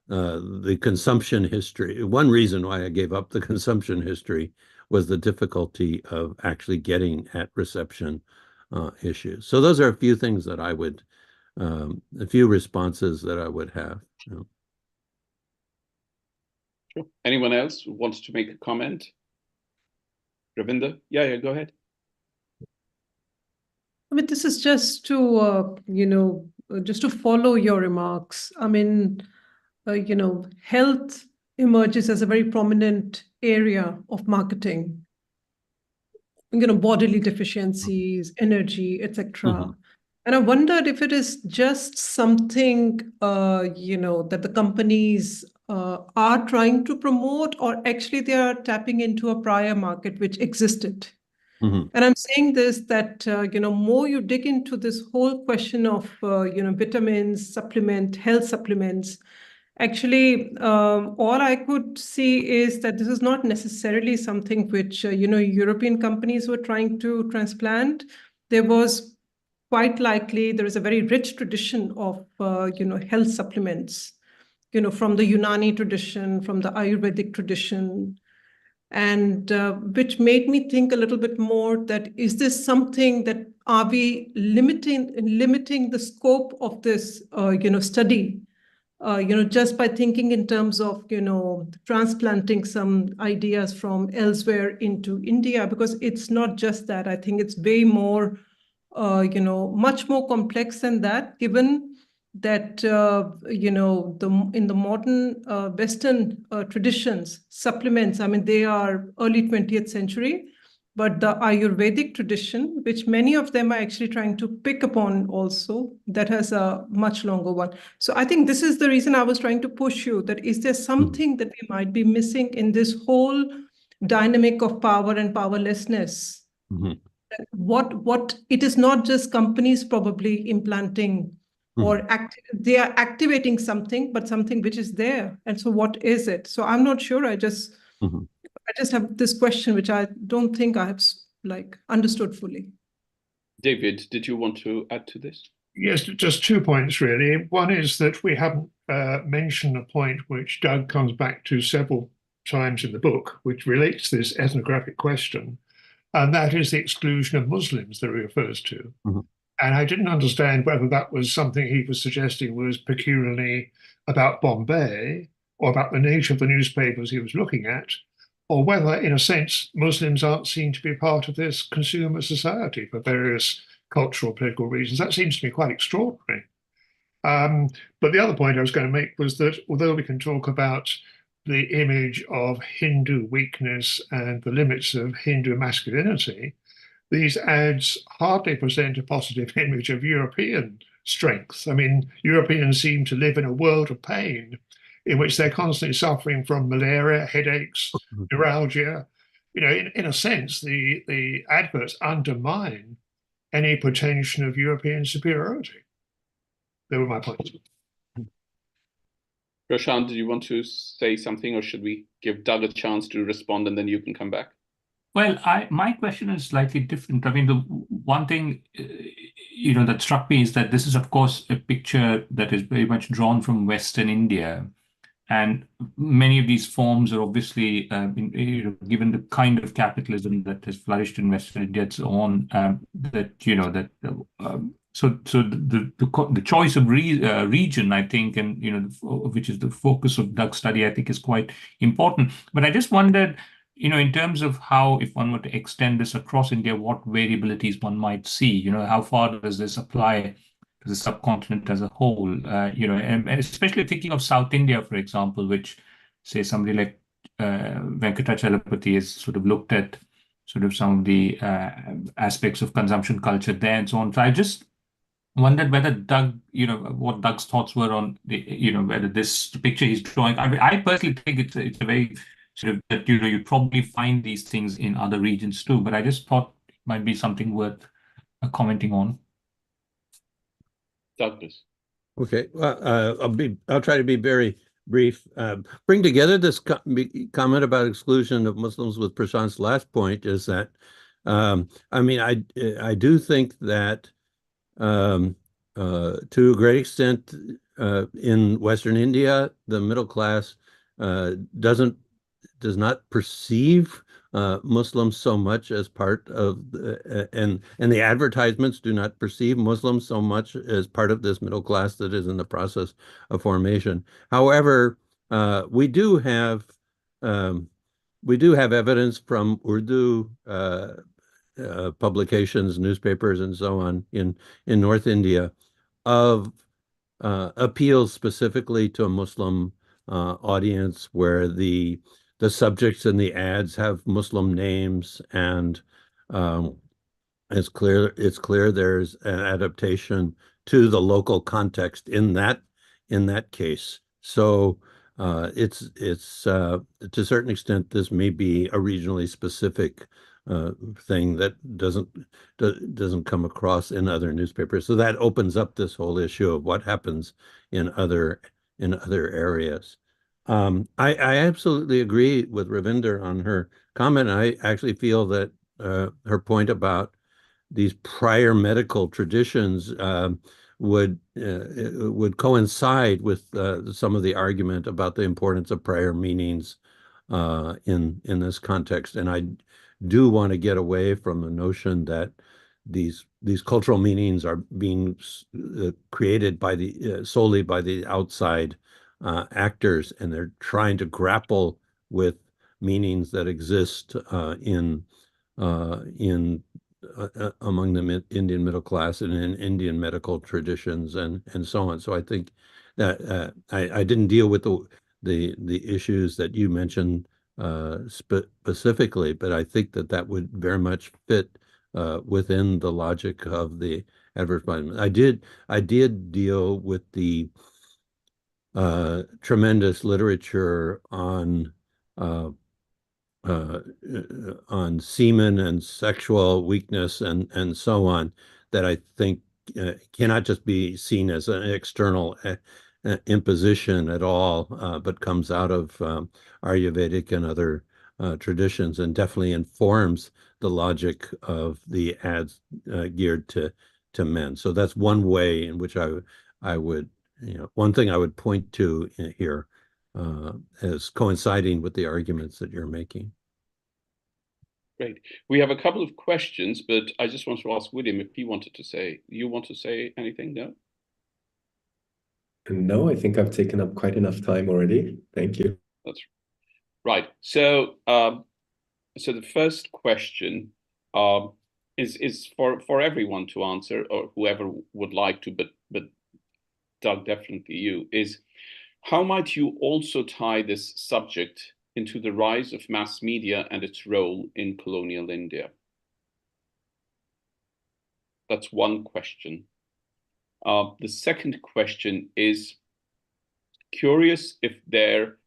the consumption history. One reason why I gave up the consumption history was the difficulty of actually getting at reception issues. So those are a few things that I would, a few responses that I would have.
Sure. Anyone else who wants to make a comment? Ravinder? Yeah, go ahead.
I mean, this is just to, just to follow your remarks. I mean, health emerges as a very prominent area of marketing. Bodily deficiencies, energy, etc. And I wondered if it is just something, that the companies are trying to promote, or actually they are tapping into a prior market which existed. And I'm saying this, that, more you dig into this whole question of, vitamins, health supplements, actually, all I could see is that this is not necessarily something which, European companies were trying to transplant. There was quite likely, there is a very rich tradition of, health supplements, from the Unani tradition, from the Ayurvedic tradition, and which made me think a little bit more that, is this something that, are we limiting the scope of this, study, just by thinking in terms of, transplanting some ideas from elsewhere into India? Because it's not just that. I think it's way more, much more complex than that, given that, in the modern Western traditions, supplements, I mean, they are early 20th century, but the Ayurvedic tradition, which many of them are actually trying to pick upon also, that has a much longer one. So I think this is the reason I was trying to push you, that is there something that we might be missing in this whole dynamic of power and powerlessness? What it is not just companies probably implanting or they are activating something, but something which is there. And so what is it? So I'm not sure. I just have this question, which I don't think I have understood fully.
David, did you want to add to this?
Yes, just 2 points, really. One is that we haven't mentioned a point which Doug comes back to several times in the book, which relates to this ethnographic question, and that is the exclusion of Muslims that he refers to. And I didn't understand whether that was something he was suggesting was peculiarly about Bombay or about the nature of the newspapers he was looking at, or whether, in a sense, Muslims aren't seen to be part of this consumer society for various cultural, political reasons. That seems to me quite extraordinary. But the other point I was going to make was that although we can talk about the image of Hindu weakness and the limits of Hindu masculinity, these ads hardly present a positive image of European strength. I mean, Europeans seem to live in a world of pain in which they're constantly suffering from malaria, headaches, neuralgia. In a sense, the adverts undermine any pretension of European superiority. They were my points.
Prashant, do you want to say something, or should we give Doug a chance to respond and then you can come back?
Well, my question is slightly different. I mean, the one thing, that struck me is that this is, of course, a picture that is very much drawn from Western India. And many of these forms are obviously, given the kind of capitalism that has flourished in Western India, it's on so the choice of region, I think, and which is the focus of Doug's study, I think, is quite important. But I just wondered, in terms of how, if one were to extend this across India, what variabilities one might see, how far does this apply the subcontinent as a whole. And especially thinking of South India, for example, which, say, somebody like Venkatachalapati has sort of looked at sort of some of the aspects of consumption culture there and so on. So I just wondered whether Doug, what Doug's thoughts were on whether this picture he's drawing. I mean, I personally think it's a very sort of that you'd probably find these things in other regions too. But I just thought it might be something worth commenting on.
Douglas.
Okay, well, I'll try to be very brief. Bring together this comment about exclusion of Muslims with Prashant's last point is that, I mean, I do think that to a great extent in Western India, the middle class does not perceive Muslims so much as part of and the advertisements do not perceive Muslims so much as part of this middle class that is in the process of formation. However, we do have evidence from Urdu publications, newspapers, and so on in North India of appeals specifically to a Muslim audience where the subjects in the ads have Muslim names, and it's clear there's an adaptation to the local context in that case. So it's to a certain extent this may be a regionally specific thing that doesn't come across in other newspapers. So that opens up this whole issue of what happens in other areas. I absolutely agree with Ravinder on her comment. I actually feel that her point about these prior medical traditions would coincide with some of the argument about the importance of prior meanings in this context. And I do want to get away from the notion that these cultural meanings are being created by solely by the outside actors, and they're trying to grapple with meanings that exist among the Indian middle class and in Indian medical traditions and so on. So I think that I didn't deal with the issues that you mentioned specifically, but I think that would very much fit within the logic of the advertisement. I did deal with the tremendous literature on semen and sexual weakness and so on that I think cannot just be seen as an external imposition at all, but comes out of Ayurvedic and other traditions, and definitely informs the logic of the ads geared to men. So that's one way in which I would, one thing I would point to here as coinciding with the arguments that you're making.
Great. We have a couple of questions, but I just want to ask William if he wanted to say, you want to say anything? No?
No, I think I've taken up quite enough time already. Thank you.
That's right. So, so the first question is for everyone to answer, or whoever would like to, but Doug, definitely you, is how might you also tie this subject into the rise of mass media and its role in colonial India? That's one question. The second question is curious if there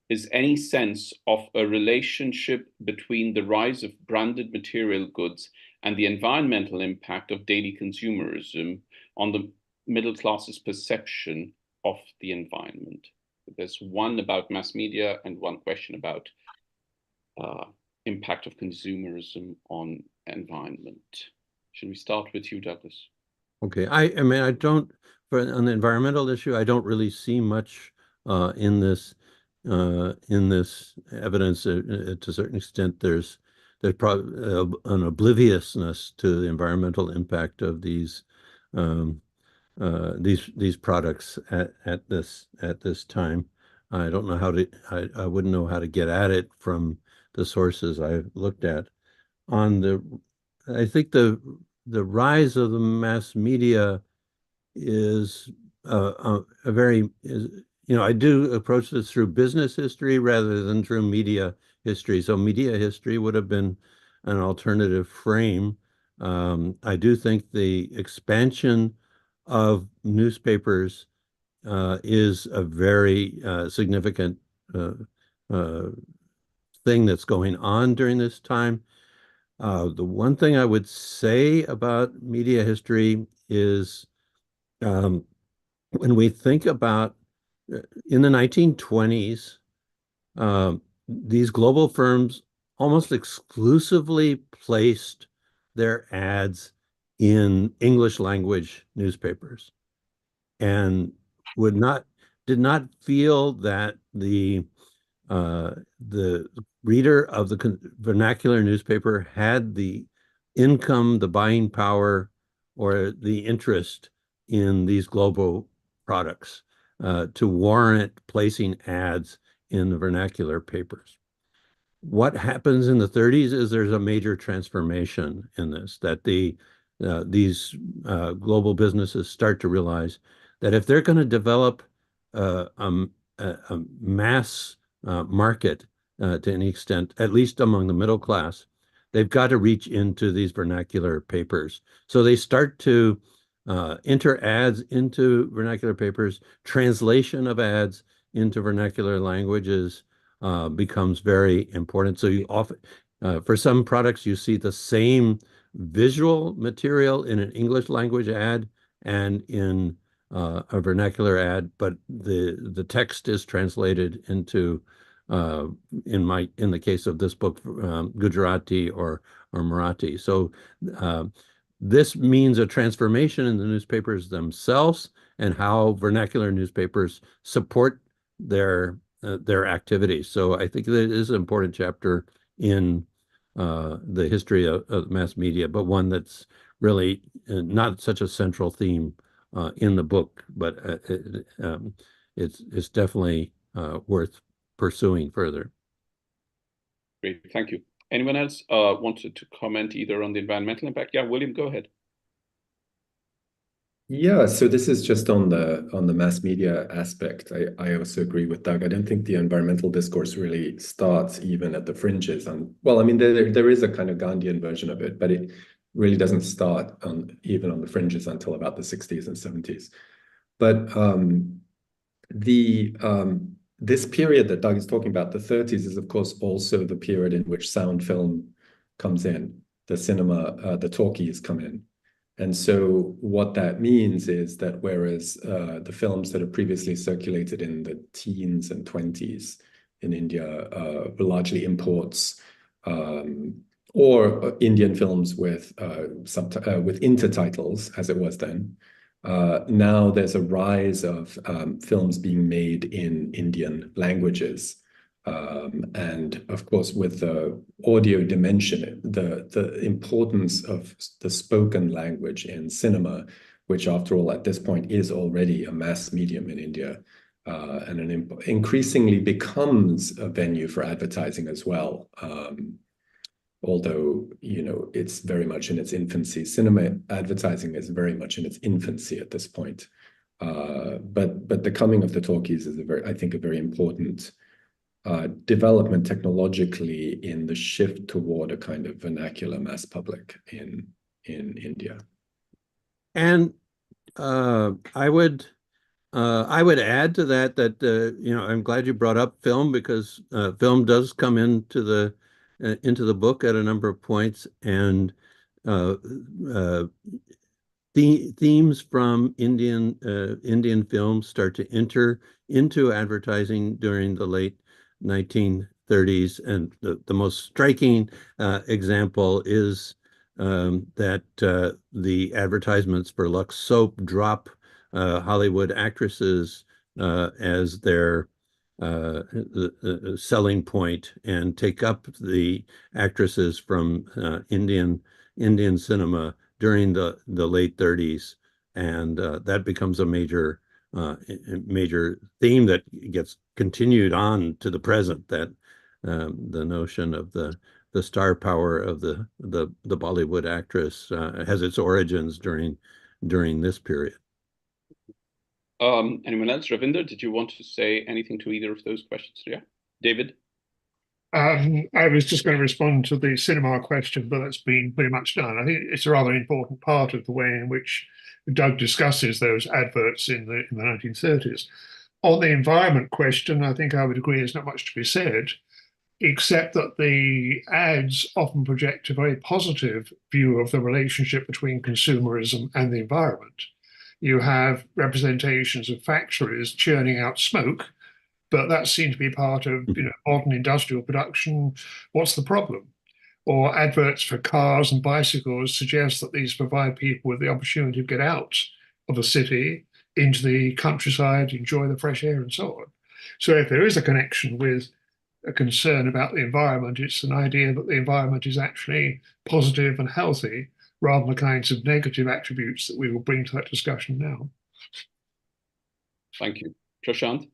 is any sense of a relationship between the rise of branded material goods and the environmental impact of daily consumerism on the middle class's perception of the environment. There's one about mass media and one question about impact of consumerism on environment. Should we start with you, Douglas? Okay,
I mean, I don't, on the environmental issue, I don't really see much in this evidence. To a certain extent, there's probably an obliviousness to the environmental impact of these products at this time. I don't know how to. I wouldn't know how to get at it from the sources I've looked at. I think the rise of the mass media is a very, I do approach this through business history rather than through media history. So media history would have been an alternative frame. I do think the expansion of newspapers is a very significant thing that's going on during this time. The one thing I would say about media history is when we think about in the 1920s, these global firms almost exclusively placed their ads in English language newspapers and did not feel that the reader of the vernacular newspaper had the income, the buying power, or the interest in these global products to warrant placing ads in the vernacular papers. What happens in the 30s is there's a major transformation in this, that these global businesses start to realize that if they're going to develop a mass market to any extent, at least among the middle class, they've got to reach into these vernacular papers. So they start to enter ads into vernacular papers. Translation of ads into vernacular languages becomes very important. So you often, for some products, you see the same visual material in an English language ad and in a vernacular ad, but the text is translated into in the case of this book, Gujarati or Marathi. So this means a transformation in the newspapers themselves and how vernacular newspapers support their activities. So I think that it is an important chapter in the history of mass media, but one that's really not such a central theme in the book, but it's definitely worth pursuing further.
Great, thank you. Anyone else wanted to comment either on the environmental impact? Yeah, William, go ahead.
Yeah, so this is just on the mass media aspect. I also agree with Doug. I don't think the environmental discourse really starts even at the fringes. And well, I mean, there is a kind of Gandhian version of it, but it really doesn't start even on the fringes until about the 60s and 70s. But this period that Doug is talking about, the 30s, is of course also the period in which sound film comes in, the cinema, the talkies come in. And so what that means is that whereas the films that have previously circulated in the teens and 20s in India were largely imports, or Indian films with intertitles, as it was then, now there's a rise of films being made in Indian languages. And of course, with the audio dimension, the importance of the spoken language in cinema, which after all, at this point, is already a mass medium in India, and increasingly becomes a venue for advertising as well. Although, it's very much in its infancy. Cinema advertising is very much in its infancy at this point. But the coming of the talkies is I think a very important development technologically in the shift toward a kind of vernacular mass public in India.
And I would add to that I'm glad you brought up film, because film does come into the book at a number of points, and themes from Indian films start to enter into advertising during the late 1930s, and the most striking example is that the advertisements for Lux soap drop Hollywood actresses as their selling point and take up the actresses from Indian cinema during the late 30s, and that becomes a major theme that gets continued on to the present, that the notion of the star power of the Bollywood actress has its origins during this period.
Anyone else? Ravinder, did you want to say anything to either of those questions? Yeah, David?
I was just going to respond to the cinema question, but that's been pretty much done. I think it's a rather important part of the way in which Doug discusses those adverts in the 1930s. On the environment question, I think I would agree there's not much to be said, except that the ads often project a very positive view of the relationship between consumerism and the environment. You have representations of factories churning out smoke, but that seems to be part of modern industrial production. What's the problem? Or adverts for cars and bicycles suggest that these provide people with the opportunity to get out of a city into the countryside, enjoy the fresh air and so on. So if there is a connection with a concern about the environment, it's an idea that the environment is actually positive and healthy rather than the kinds of negative attributes that we will bring to that discussion now.
Thank you. Prashant?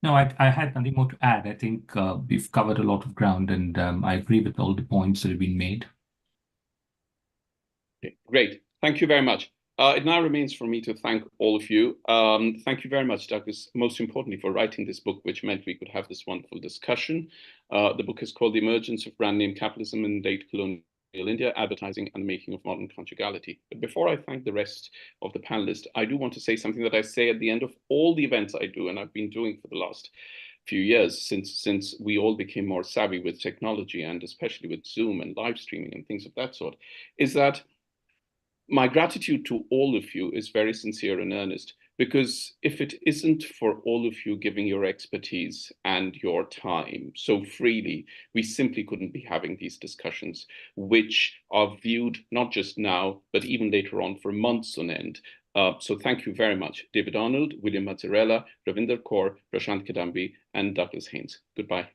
No, I had nothing more to add. I think we've covered a lot of ground, and I agree with all the points that have been made.
Okay, great. Thank you very much. It now remains for me to thank all of you. Thank you very much, Douglas, most importantly, for writing this book, which meant we could have this wonderful discussion. The book is called The Emergence of Brand-name Capitalism in Late Colonial India, Advertising and the Making of Modern Conjugality. But before I thank the rest of the panelists, I do want to say something that I say at the end of all the events I do, and I've been doing for the last few years since we all became more savvy with technology, and especially with Zoom and live streaming and things of that sort, is that my gratitude to all of you is very sincere and earnest, because if it isn't for all of you giving your expertise and your time so freely, we simply couldn't be having these discussions, which are viewed not just now, but even later on for months on end. So thank you very much, David Arnold, William Mazzarella, Ravinder Kaur, Prashant Kadambi, and Douglas Haynes. Goodbye.